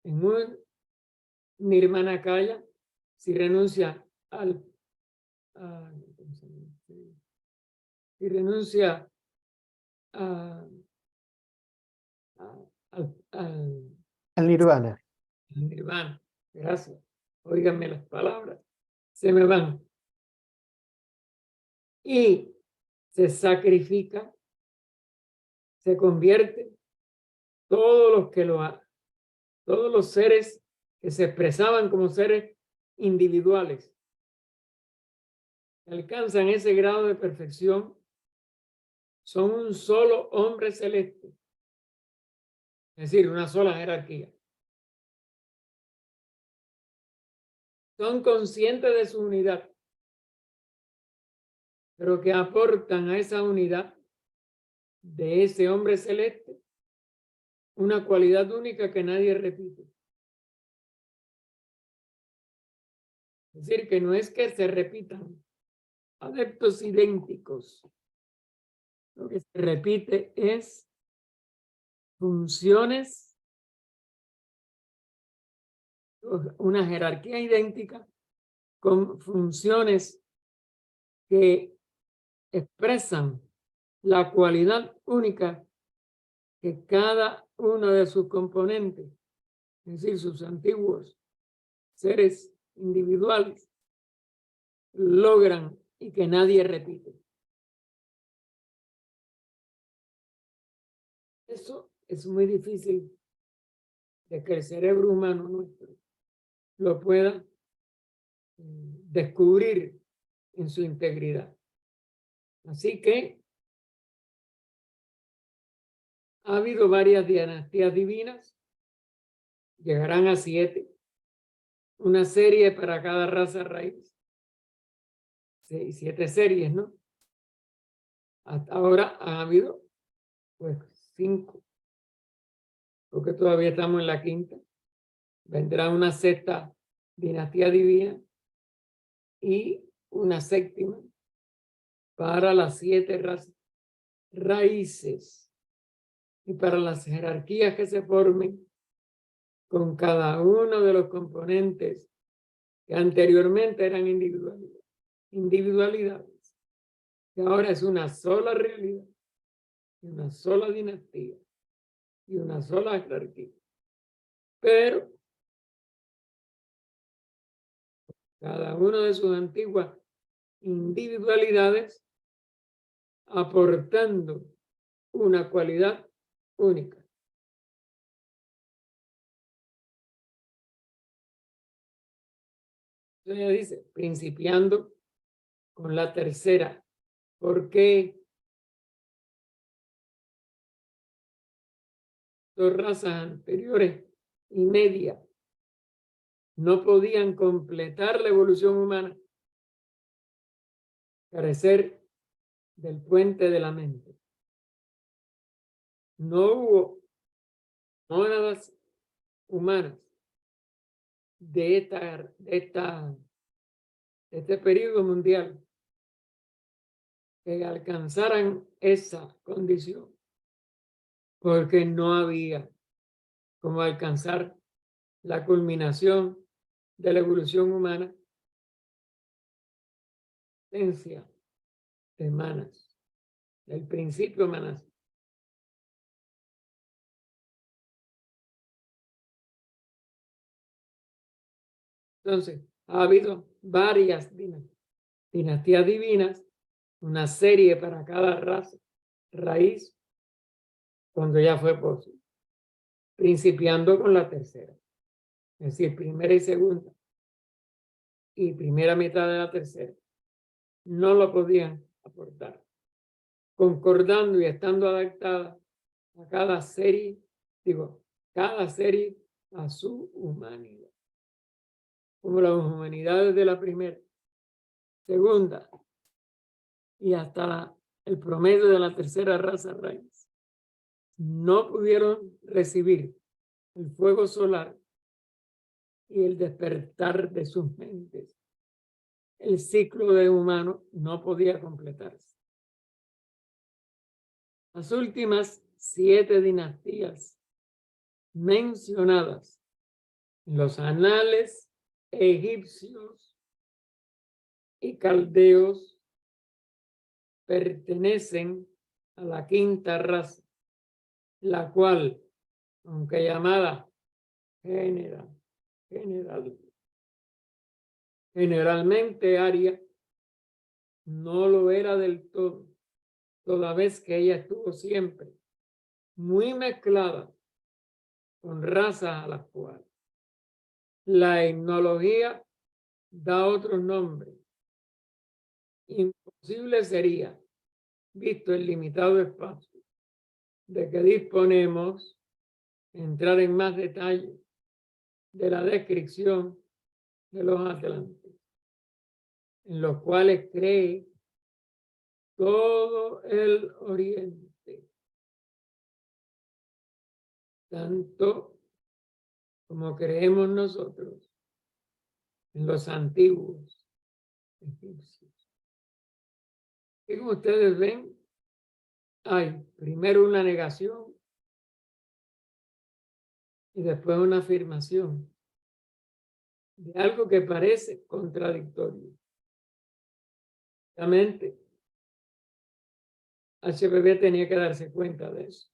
en un nirmanakaya, si renuncia si renuncia al nirvana. Nirvana, gracias. Óiganme las palabras, se me van. Y se sacrifica, se convierte, todos los seres que se expresaban como seres individuales, alcanzan ese grado de perfección, son un solo hombre celeste, es decir, una sola jerarquía. Son conscientes de su unidad, pero que aportan a esa unidad de ese hombre celeste una cualidad única que nadie repite. Es decir, que no es que se repitan adeptos idénticos. Lo que se repite es funciones, una jerarquía idéntica con funciones que expresan la cualidad única que cada uno de sus componentes, es decir, sus antiguos seres individuales, logran y que nadie repite. Eso es muy difícil de que el cerebro humano nuestro lo pueda descubrir en su integridad. Así que ha habido varias dinastías divinas, llegarán a 7, una serie para cada raza raíz. 7 series, ¿no? Hasta ahora han habido pues 5, porque todavía estamos en la 5ª. Vendrá una 6ª dinastía divina y una 7ª para las 7 razas raíces y para las jerarquías que se formen con cada uno de los componentes que anteriormente eran individualidades, que ahora es una sola realidad, una sola dinastía y una sola jerarquía. Pero cada uno de sus antiguas individualidades aportando una cualidad única. Entonces ella dice, principiando con la tercera, ¿por qué 2 razas anteriores y media no podían completar la evolución humana? Carecer del puente de la mente. No hubo mónadas humanas de este periodo mundial que alcanzaran esa condición, porque no había como alcanzar la culminación de la evolución humana, esencia de Manas, del principio Manas. Entonces, ha habido varias dinastías divinas, una serie para cada raza, raíz, cuando ya fue posible, principiando con la tercera, es decir, primera y segunda, y primera mitad de la tercera, no lo podían aportar, concordando y estando adaptada a cada serie a su humanidad. Como las humanidades de la primera, segunda y hasta el promedio de la tercera raza raíz no pudieron recibir el fuego solar y el despertar de sus mentes. El ciclo de humano no podía completarse. Las últimas 7 dinastías mencionadas en los anales egipcios y caldeos pertenecen a la quinta raza, la cual, aunque llamada generalmente aria, no lo era del todo, toda vez que ella estuvo siempre muy mezclada con razas a las cuales la etnología da otros nombres. Imposible sería, visto el limitado espacio de que disponemos, entrar en más detalle de la descripción de los atlantes, en los cuales cree todo el oriente, tanto como creemos nosotros en los antiguos egipcios. Y como ustedes ven, hay primero una negación y después una afirmación de algo que parece contradictorio. Obviamente, HPB tenía que darse cuenta de eso.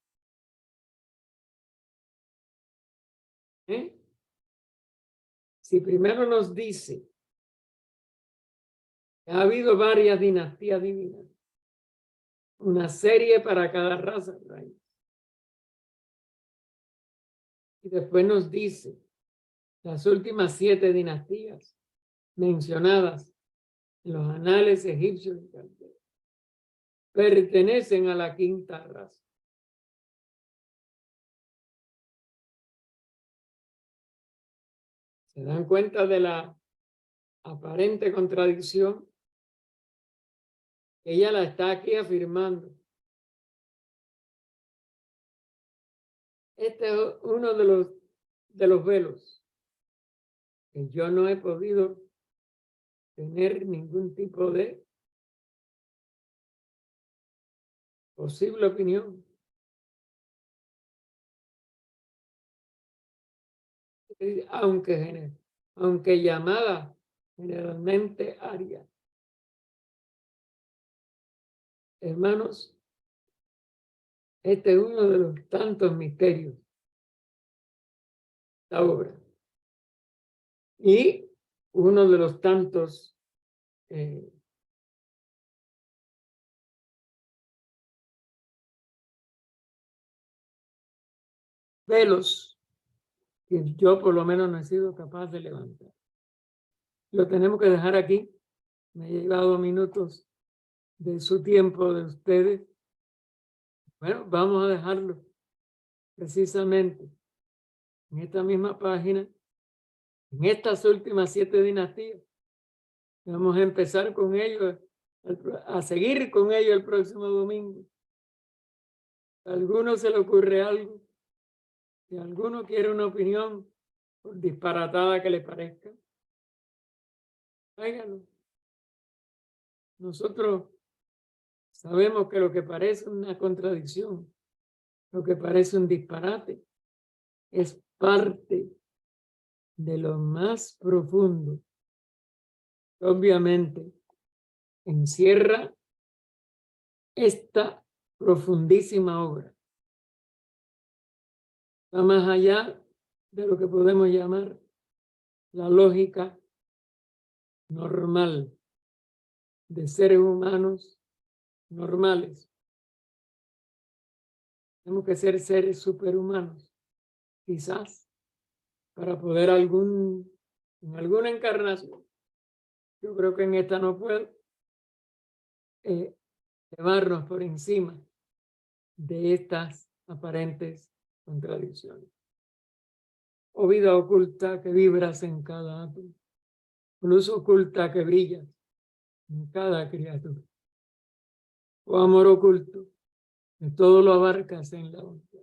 Si primero nos dice que ha habido varias dinastías divinas, una serie para cada raza raíz, y después nos dice las últimas 7 dinastías mencionadas en los anales egipcios y caldeos pertenecen a la quinta raza. ¿Se dan cuenta de la aparente contradicción? Ella la está aquí afirmando. Este es uno de los velos que yo no he podido tener ningún tipo de posible opinión. Aunque llamada generalmente aria. Hermanos, este es uno de los tantos misterios de la obra y uno de los tantos velos que yo por lo menos no he sido capaz de levantar. Lo tenemos que dejar aquí. Me he llevado minutos de su tiempo, de ustedes. Bueno, vamos a dejarlo precisamente en esta misma página, en estas últimas 7 dinastías. Vamos a empezar con ellos, a seguir con ellos el próximo domingo. A alguno se le ocurre algo, si alguno quiere una opinión, por disparatada que le parezca, háganlo. Nosotros sabemos que lo que parece una contradicción, lo que parece un disparate, es parte de lo más profundo. Obviamente, encierra esta profundísima obra. Va más allá de lo que podemos llamar la lógica normal de seres humanos normales. Tenemos que ser seres superhumanos, quizás, para poder en alguna encarnación, yo creo que en esta no puedo, llevarnos por encima de estas aparentes contradicciones. Oh vida oculta que vibras en cada átomo, luz oculta que brilla en cada criatura. Oh amor oculto, que todo lo abarcas en la honra.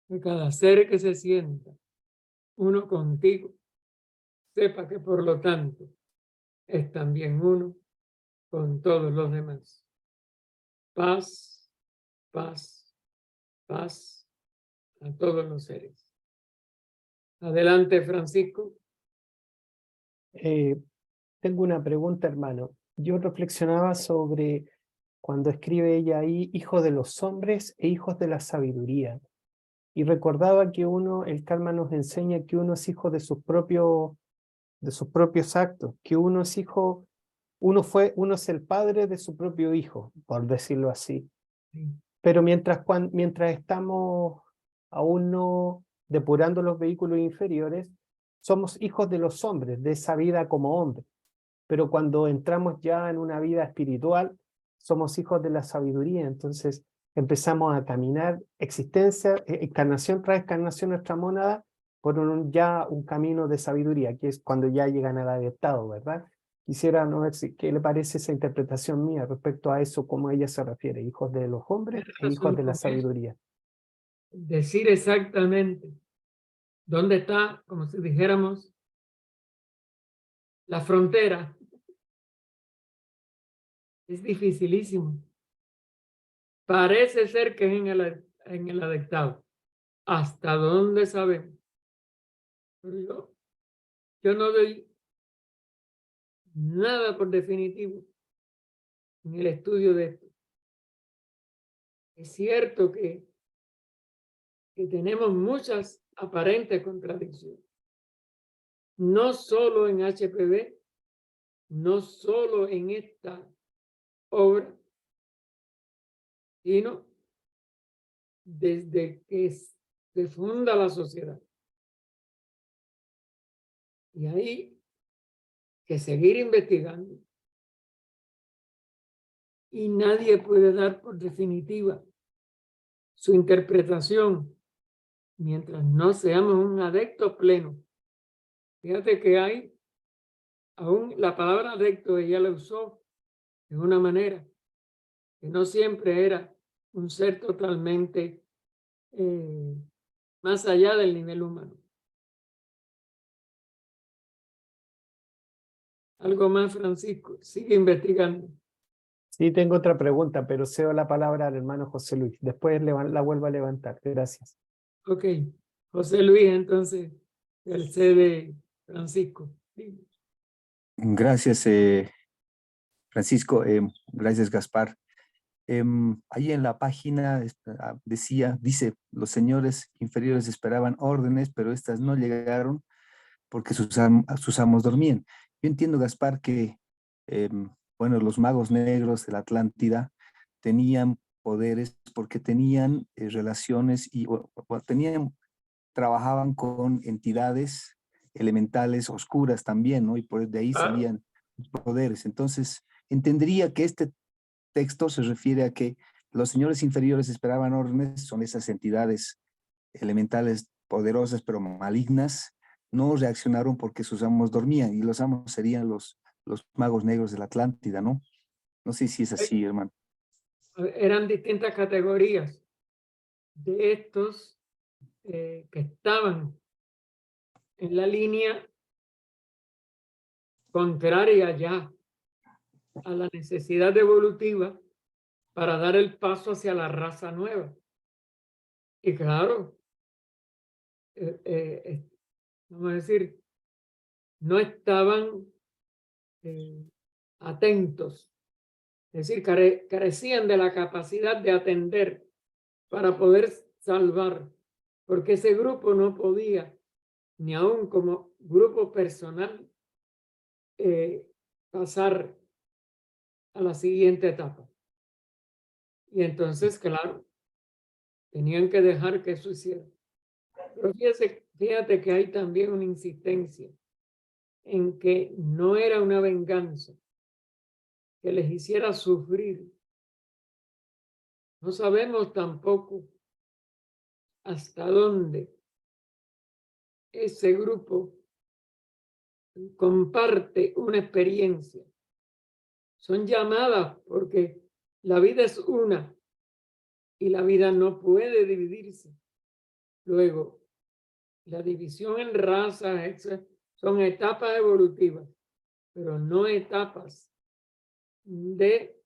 Que cada ser que se sienta uno contigo, sepa que por lo tanto es también uno con todos los demás. Paz, paz, paz a todos los seres. Adelante, Francisco. Tengo una pregunta, hermano. Yo reflexionaba sobre cuando escribe ella ahí, hijos de los hombres e hijos de la sabiduría. Y recordaba que el karma nos enseña que uno es hijo de sus propios actos, que uno es uno es el padre de su propio hijo, por decirlo así. Sí. Pero mientras estamos aún no depurando los vehículos inferiores, somos hijos de los hombres, de esa vida como hombres. Pero cuando entramos ya en una vida espiritual, somos hijos de la sabiduría. Entonces empezamos a caminar encarnación tras encarnación nuestra mónada por ya un camino de sabiduría, que es cuando ya llegan al adeptado, ¿verdad? Quisiera no ver qué le parece esa interpretación mía respecto a eso, cómo ella se refiere, hijos de los hombres e hijos de la sabiduría. Decir exactamente dónde está, como si dijéramos, la frontera, es dificilísimo. Parece ser que es en el adeptado. ¿Hasta dónde sabemos? Pero yo no doy nada por definitivo en el estudio de esto. Es cierto que tenemos muchas aparentes contradicciones. No solo en HPV, no solo en esta obra, sino desde que se funda la sociedad. Y hay que seguir investigando. Y nadie puede dar por definitiva su interpretación mientras no seamos un adepto pleno. Fíjate que hay, aún la palabra adepto ella la usó de una manera que no siempre era un ser totalmente más allá del nivel humano. Algo más, Francisco, sigue investigando. Sí, tengo otra pregunta, pero cedo la palabra al hermano José Luis. Después la vuelvo a levantar. Gracias. Ok, José Luis, entonces, el C de Francisco. Sí. Gracias, Francisco. Gracias, Gaspar. Ahí en la página dice, los señores inferiores esperaban órdenes, pero estas no llegaron porque sus amos dormían. Yo entiendo, Gaspar, que bueno, los magos negros de la Atlántida tenían poderes porque tenían relaciones y trabajaban con entidades elementales oscuras también, ¿no? Y por de ahí salían poderes. Entonces, entendería que este texto se refiere a que los señores inferiores esperaban órdenes, son esas entidades elementales poderosas pero malignas, no reaccionaron porque sus amos dormían, y los amos serían los magos negros de la Atlántida, ¿no? No sé si es así, hermano. Eran distintas categorías de estos que estaban en la línea contraria ya a la necesidad evolutiva para dar el paso hacia la raza nueva. Y claro, vamos a decir, no estaban atentos, es decir, carecían de la capacidad de atender para poder salvar, porque ese grupo no podía, ni aún como grupo personal, pasar a la siguiente etapa. Y entonces, claro, tenían que dejar que eso hiciera. Pero fíjate que hay también una insistencia en que no era una venganza que les hiciera sufrir No sabemos tampoco hasta dónde ese grupo comparte una experiencia. Son llamadas porque la vida es una y la vida no puede dividirse. Luego, la división en razas son etapas evolutivas, pero no etapas de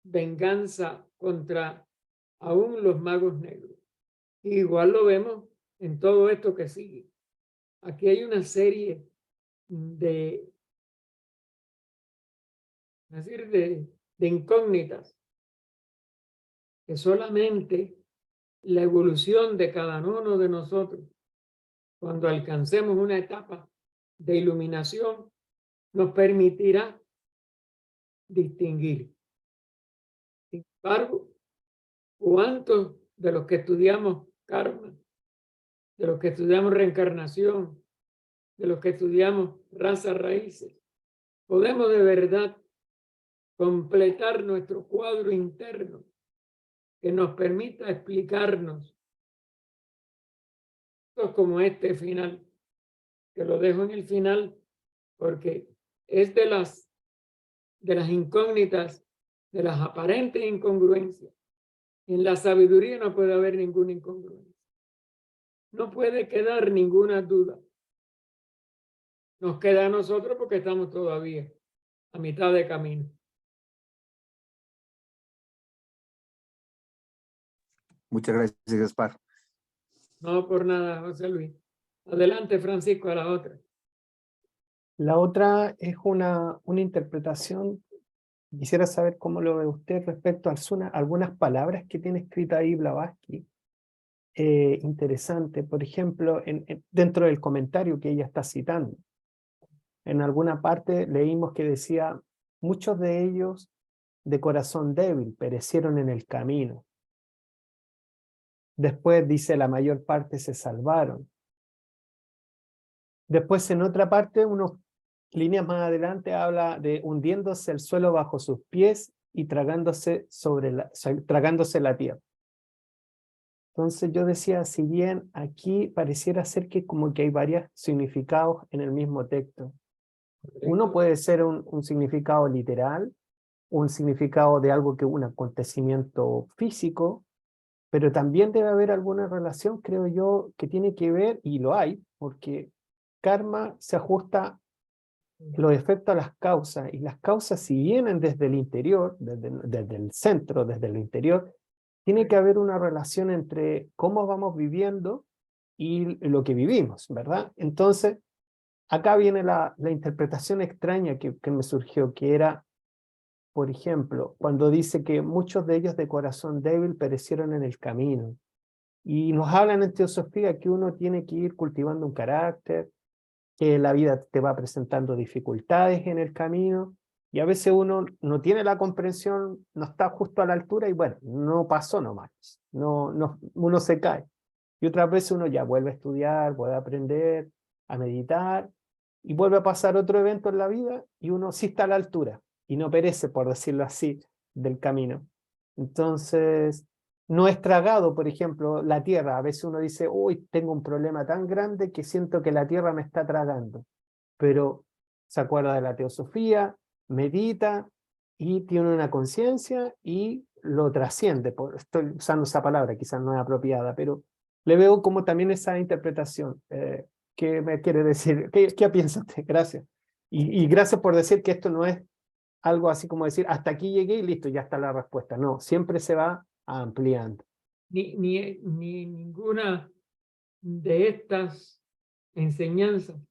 venganza contra aún los magos negros. Igual lo vemos en todo esto que sigue. Aquí hay una serie de incógnitas que solamente la evolución de cada uno de nosotros, cuando alcancemos una etapa de iluminación, nos permitirá distinguir. Sin embargo, ¿cuántos de los que estudiamos karma, de los que estudiamos reencarnación, de los que estudiamos razas raíces, podemos de verdad completar nuestro cuadro interno que nos permita explicarnos como este final, que lo dejo en el final porque es de las incógnitas, de las aparentes incongruencias? En la sabiduría no puede haber ninguna incongruencia. No puede quedar ninguna duda. Nos queda a nosotros porque estamos todavía a mitad de camino. Muchas gracias, Gaspar. No por nada, José Luis. Adelante, Francisco, a la otra. La otra es una interpretación. Quisiera saber cómo lo ve usted respecto a algunas palabras que tiene escrita ahí Blavatsky. Interesante, por ejemplo, dentro del comentario que ella está citando. En alguna parte leímos que decía, muchos de ellos de corazón débil perecieron en el camino. Después dice, la mayor parte se salvaron. Después en otra parte, unas líneas más adelante, habla de hundiéndose el suelo bajo sus pies y tragándose la tierra. Entonces yo decía, si bien aquí pareciera ser que como que hay varios significados en el mismo texto. Uno puede ser un significado literal, un significado de algo que un acontecimiento físico, pero también debe haber alguna relación, creo yo, que tiene que ver, y lo hay, porque karma se ajusta los efectos a las causas, y las causas si vienen desde el interior, desde el centro, desde el interior, tiene que haber una relación entre cómo vamos viviendo y lo que vivimos, ¿verdad? Entonces, acá viene la interpretación extraña que me surgió, que era, por ejemplo, cuando dice que muchos de ellos de corazón débil perecieron en el camino. Y nos hablan en teosofía que uno tiene que ir cultivando un carácter, que la vida te va presentando dificultades en el camino, y a veces uno no tiene la comprensión, no está justo a la altura, y bueno, no pasó nomás, uno se cae. Y otras veces uno ya vuelve a estudiar, vuelve a aprender, a meditar, y vuelve a pasar otro evento en la vida, y uno sí está a la altura, y no perece, por decirlo así, del camino. Entonces, no es tragado, por ejemplo, la tierra. A veces uno dice, uy, tengo un problema tan grande que siento que la tierra me está tragando. Pero se acuerda de la teosofía, medita y tiene una conciencia y lo trasciende. Estoy usando esa palabra, quizás no es apropiada, pero le veo como también esa interpretación. ¿Qué me quiere decir? ¿Qué piensa usted? Gracias. Y gracias por decir que esto no es algo así como decir, hasta aquí llegué y listo, ya está la respuesta. No, siempre se va ampliando. Ni ninguna de estas enseñanzas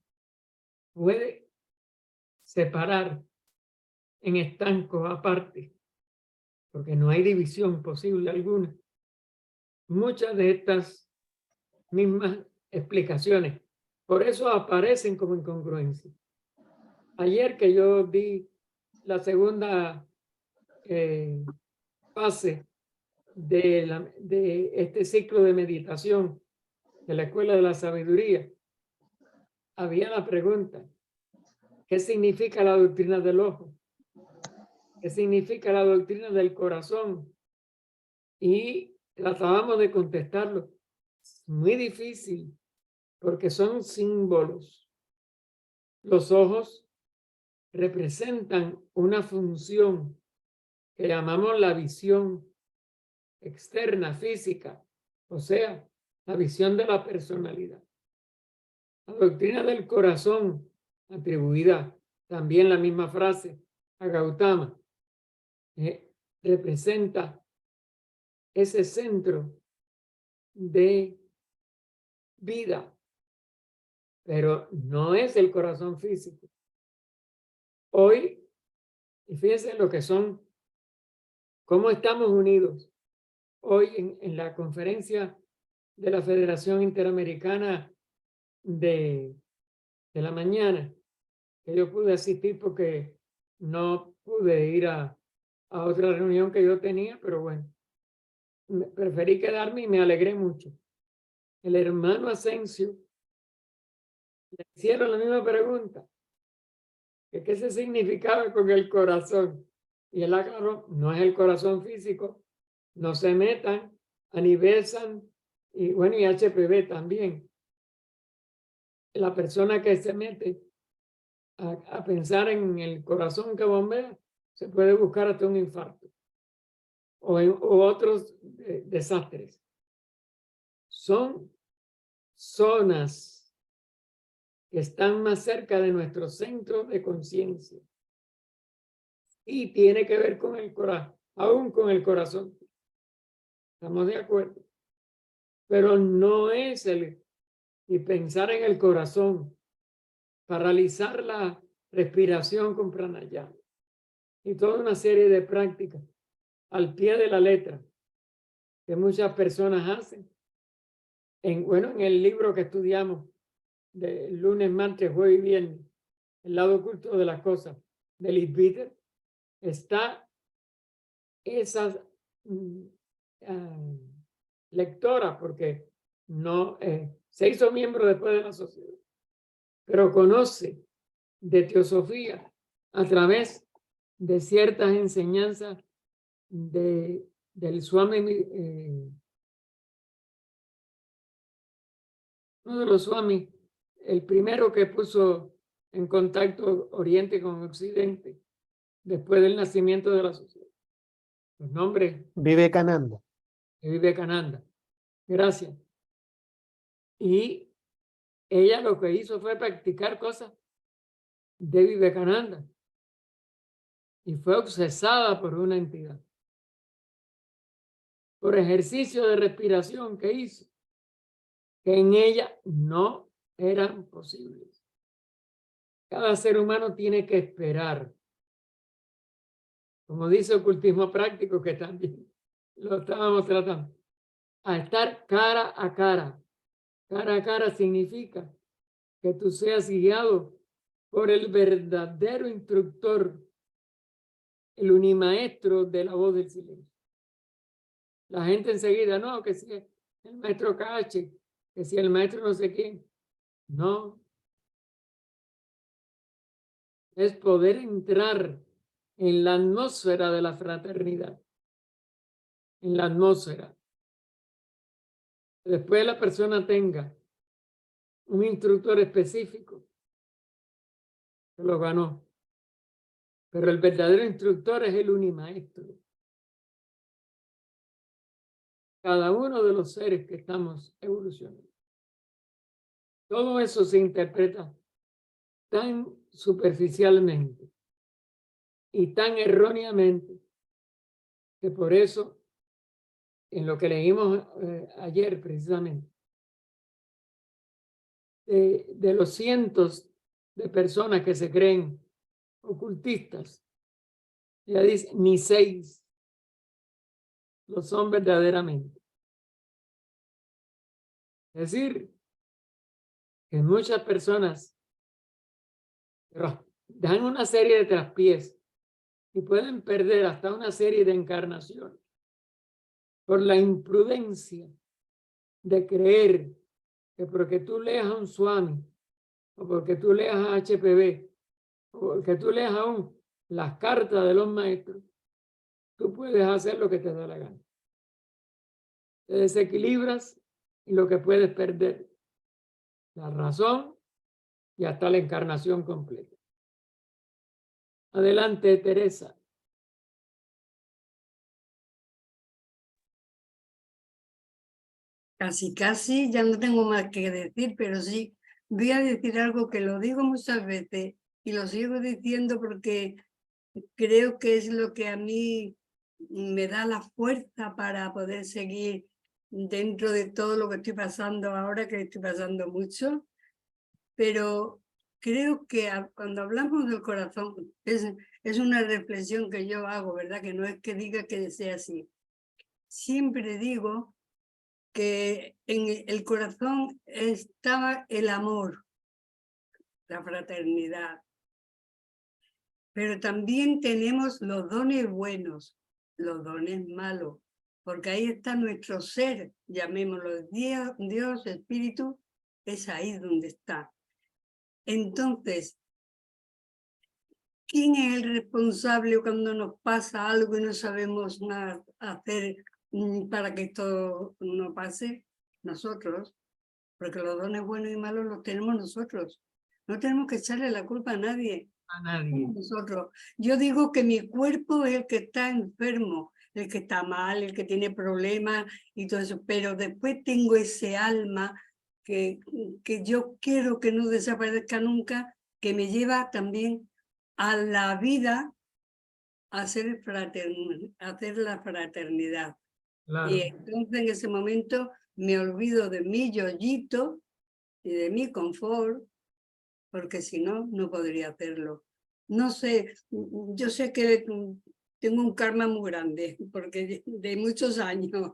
puede separar en estancos aparte, porque no hay división posible alguna. Muchas de estas mismas explicaciones, por eso aparecen como incongruencia. Ayer que yo vi la segunda fase de este ciclo de meditación de la Escuela de la Sabiduría, había la pregunta, ¿qué significa la doctrina del ojo? ¿Qué significa la doctrina del corazón? y tratábamos de contestarlo. Es muy difícil porque son símbolos. Los ojos representan una función que llamamos la visión externa, física, o sea, la visión de la personalidad. La doctrina del corazón, atribuida también la misma frase a Gautama, representa ese centro de vida, pero no es el corazón físico. Hoy, y fíjense lo que son, cómo estamos unidos. Hoy en la conferencia de la Federación Interamericana de la mañana, que yo pude asistir porque no pude ir a otra reunión que yo tenía, pero bueno, preferí quedarme y me alegré mucho. El hermano Asensio le hicieron la misma pregunta, que qué se significaba con el corazón. Y él aclaró, no es el corazón físico, no se metan, aniversan, y bueno, y HPV también. La persona que se mete a pensar en el corazón que bombea, se puede buscar hasta un infarto o otros desastres. Son zonas que están más cerca de nuestro centro de conciencia y tiene que ver con el corazón, aún con el corazón. ¿Estamos de acuerdo? Pero no es y pensar en el corazón, paralizar la respiración con pranayama y toda una serie de prácticas al pie de la letra que muchas personas hacen. Bueno, en el libro que estudiamos de lunes, martes, jueves y viernes, el lado oculto de las cosas, de Liz Bitter, está esa lectora, porque no se hizo miembro después de la sociedad, pero conoce de teosofía a través de ciertas enseñanzas del Swami, uno de los Swami, el primero que puso en contacto Oriente con Occidente después del nacimiento de la sociedad. Los nombres. Vivekananda. Vivekananda. Gracias. Y ella lo que hizo fue practicar cosas de Vivekananda y fue obsesada por una entidad. Por ejercicio de respiración que hizo, que en ella no eran posibles. Cada ser humano tiene que esperar, como dice ocultismo práctico, que también lo estábamos tratando, a estar cara a cara. Cara a cara significa que tú seas guiado por el verdadero instructor, el unimaestro de la voz del silencio. La gente enseguida, no, que si el maestro Cache, que si el maestro no sé quién. No. Es poder entrar en la atmósfera de la fraternidad. En la atmósfera. Después la persona tenga un instructor específico, se lo ganó. Pero el verdadero instructor es el unimaestro. Cada uno de los seres que estamos evolucionando. Todo eso se interpreta tan superficialmente y tan erróneamente que por eso, en lo que leímos ayer precisamente, de los cientos de personas que se creen ocultistas, ya dice, ni 6 lo son verdaderamente. Es decir, que muchas personas dan una serie de traspiés y pueden perder hasta una serie de encarnaciones por la imprudencia de creer que porque tú leas a un Swami o porque tú leas a HPV o porque tú leas aún las cartas de los maestros, tú puedes hacer lo que te da la gana. te desequilibras y lo que puedes perder, la razón y hasta la encarnación completa. Adelante, Teresa. Casi, ya no tengo más que decir, pero sí voy a decir algo que lo digo muchas veces y lo sigo diciendo porque creo que es lo que a mí me da la fuerza para poder seguir dentro de todo lo que estoy pasando ahora, que estoy pasando mucho. Pero creo que cuando hablamos del corazón, es una reflexión que yo hago, ¿verdad? Que no es que diga que sea así. Siempre digo que en el corazón estaba el amor, la fraternidad. Pero también tenemos los dones buenos, los dones malos, porque ahí está nuestro ser, llamémoslo Dios, Espíritu, es ahí donde está. Entonces, ¿quién es el responsable cuando nos pasa algo y no sabemos nada hacer para que esto no pase? Nosotros, porque los dones buenos y malos los tenemos nosotros. No tenemos que echarle la culpa a nadie. A nadie. Nosotros. Yo digo que mi cuerpo es el que está enfermo, el que está mal, el que tiene problemas y todo eso, pero después tengo ese alma que yo quiero que no desaparezca nunca, que me lleva también a la vida a hacer la fraternidad. Claro. Y entonces en ese momento me olvido de mi yoyito y de mi confort, porque si no, no podría hacerlo. No sé, yo sé que tengo un karma muy grande, porque de muchos años.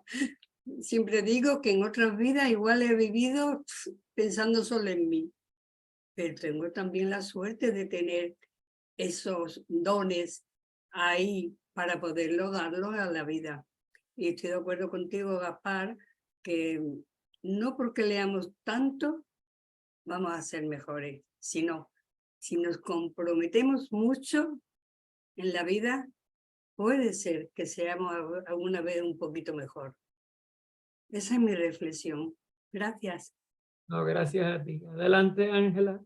Siempre digo que en otras vidas igual he vivido pensando solo en mí, pero tengo también la suerte de tener esos dones ahí para poderlo darlos a la vida. Y estoy de acuerdo contigo, Gaspar, que no porque leamos tanto vamos a ser mejores, sino si nos comprometemos mucho en la vida, puede ser que seamos alguna vez un poquito mejor. Esa es mi reflexión. Gracias. No, gracias a ti. Adelante, Ángela.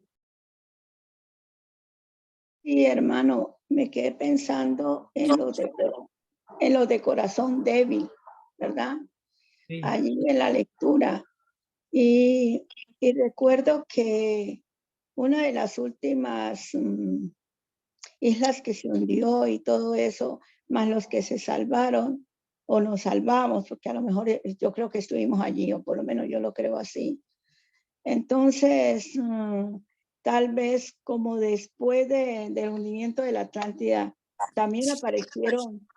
Sí, hermano, me quedé pensando en lo de corazón débil, ¿verdad? Sí. Allí en la lectura. Y recuerdo que una de las últimas islas que se hundió y todo eso, más los que se salvaron o nos salvamos, porque a lo mejor yo creo que estuvimos allí, o por lo menos yo lo creo así. Entonces, tal vez como después del hundimiento de la Atlántida, también aparecieron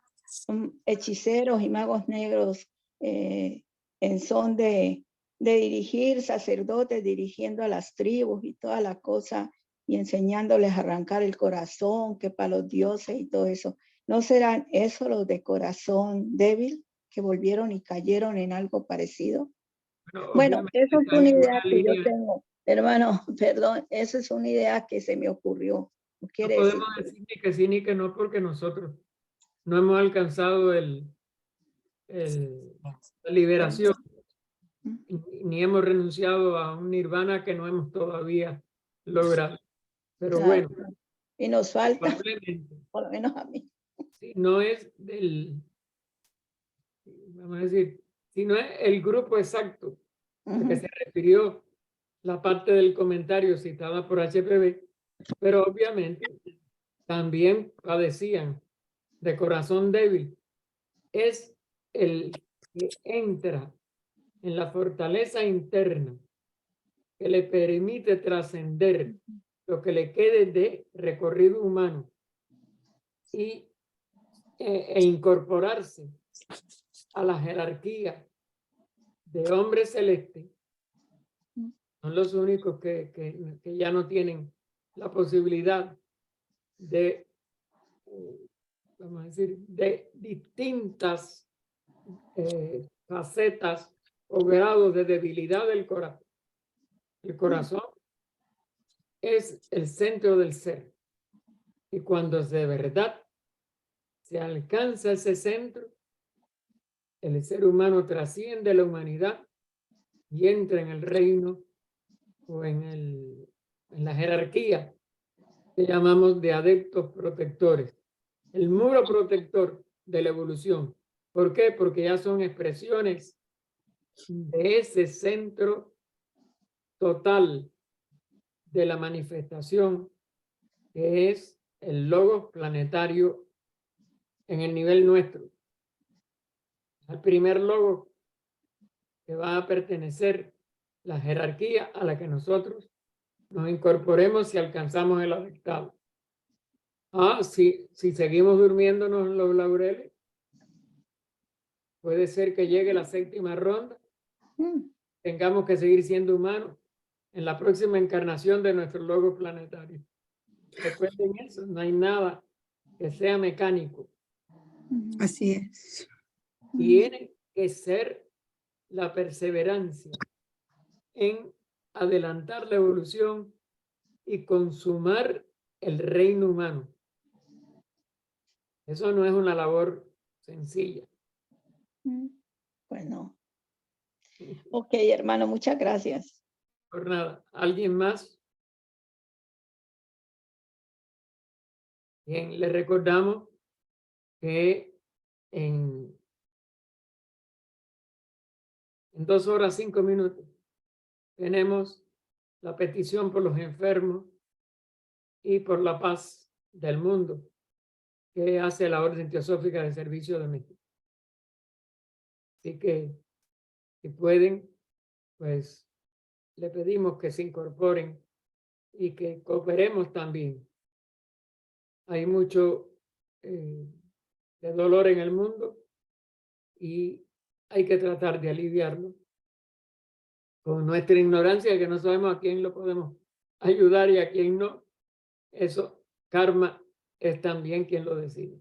hechiceros y magos negros en son de dirigir, sacerdotes dirigiendo a las tribus y toda la cosa, y enseñándoles a arrancar el corazón, que para los dioses y todo eso. ¿No serán eso los de corazón débil que volvieron y cayeron en algo parecido? Bueno, eso es una idea que yo tengo, hermano, perdón, esa es una idea que se me ocurrió. No podemos decir ni que sí ni que no, porque nosotros no hemos alcanzado la liberación, ni hemos renunciado a un nirvana que no hemos todavía logrado. Pero claro, bueno, y nos falta, probablemente, por lo menos a mí. si no es vamos a decir, si no es el grupo exacto al que se refirió la parte del comentario citada por HPB, pero obviamente también padecían de corazón débil. Es el que entra en la fortaleza interna que le permite trascender lo que le quede de recorrido humano y, e incorporarse a la jerarquía de hombre celeste. Son los únicos que ya no tienen la posibilidad de, vamos a decir, de distintas facetas o grados de debilidad del corazón. El corazón es el centro del ser. Y cuando de verdad se alcanza ese centro, el ser humano trasciende la humanidad y entra en el reino o en la jerarquía que llamamos de adeptos protectores. El muro protector de la evolución. ¿Por qué? Porque ya son expresiones de ese centro total de la manifestación que es el logos planetario en el nivel nuestro. El primer logo que va a pertenecer la jerarquía a la que nosotros nos incorporemos si alcanzamos el adeptado. Si seguimos durmiéndonos en los laureles, puede ser que llegue la 7ª ronda, tengamos que seguir siendo humanos en la próxima encarnación de nuestro logo planetario. Recuerden eso, no hay nada que sea mecánico. Así es. Tiene que ser la perseverancia en adelantar la evolución y consumar el reino humano. Eso no es una labor sencilla. Pues no. Ok, hermano, muchas gracias. Por nada. ¿Alguien más? Bien, le recordamos que en 2 horas 5 minutos tenemos la petición por los enfermos y por la paz del mundo que hace la Orden Teosófica de Servicio de México. Así que, si pueden, pues le pedimos que se incorporen y que cooperemos también. Hay mucho de dolor en el mundo y hay que tratar de aliviarlo con nuestra ignorancia, que no sabemos a quién lo podemos ayudar y a quién no. Eso, karma, es también quien lo decide.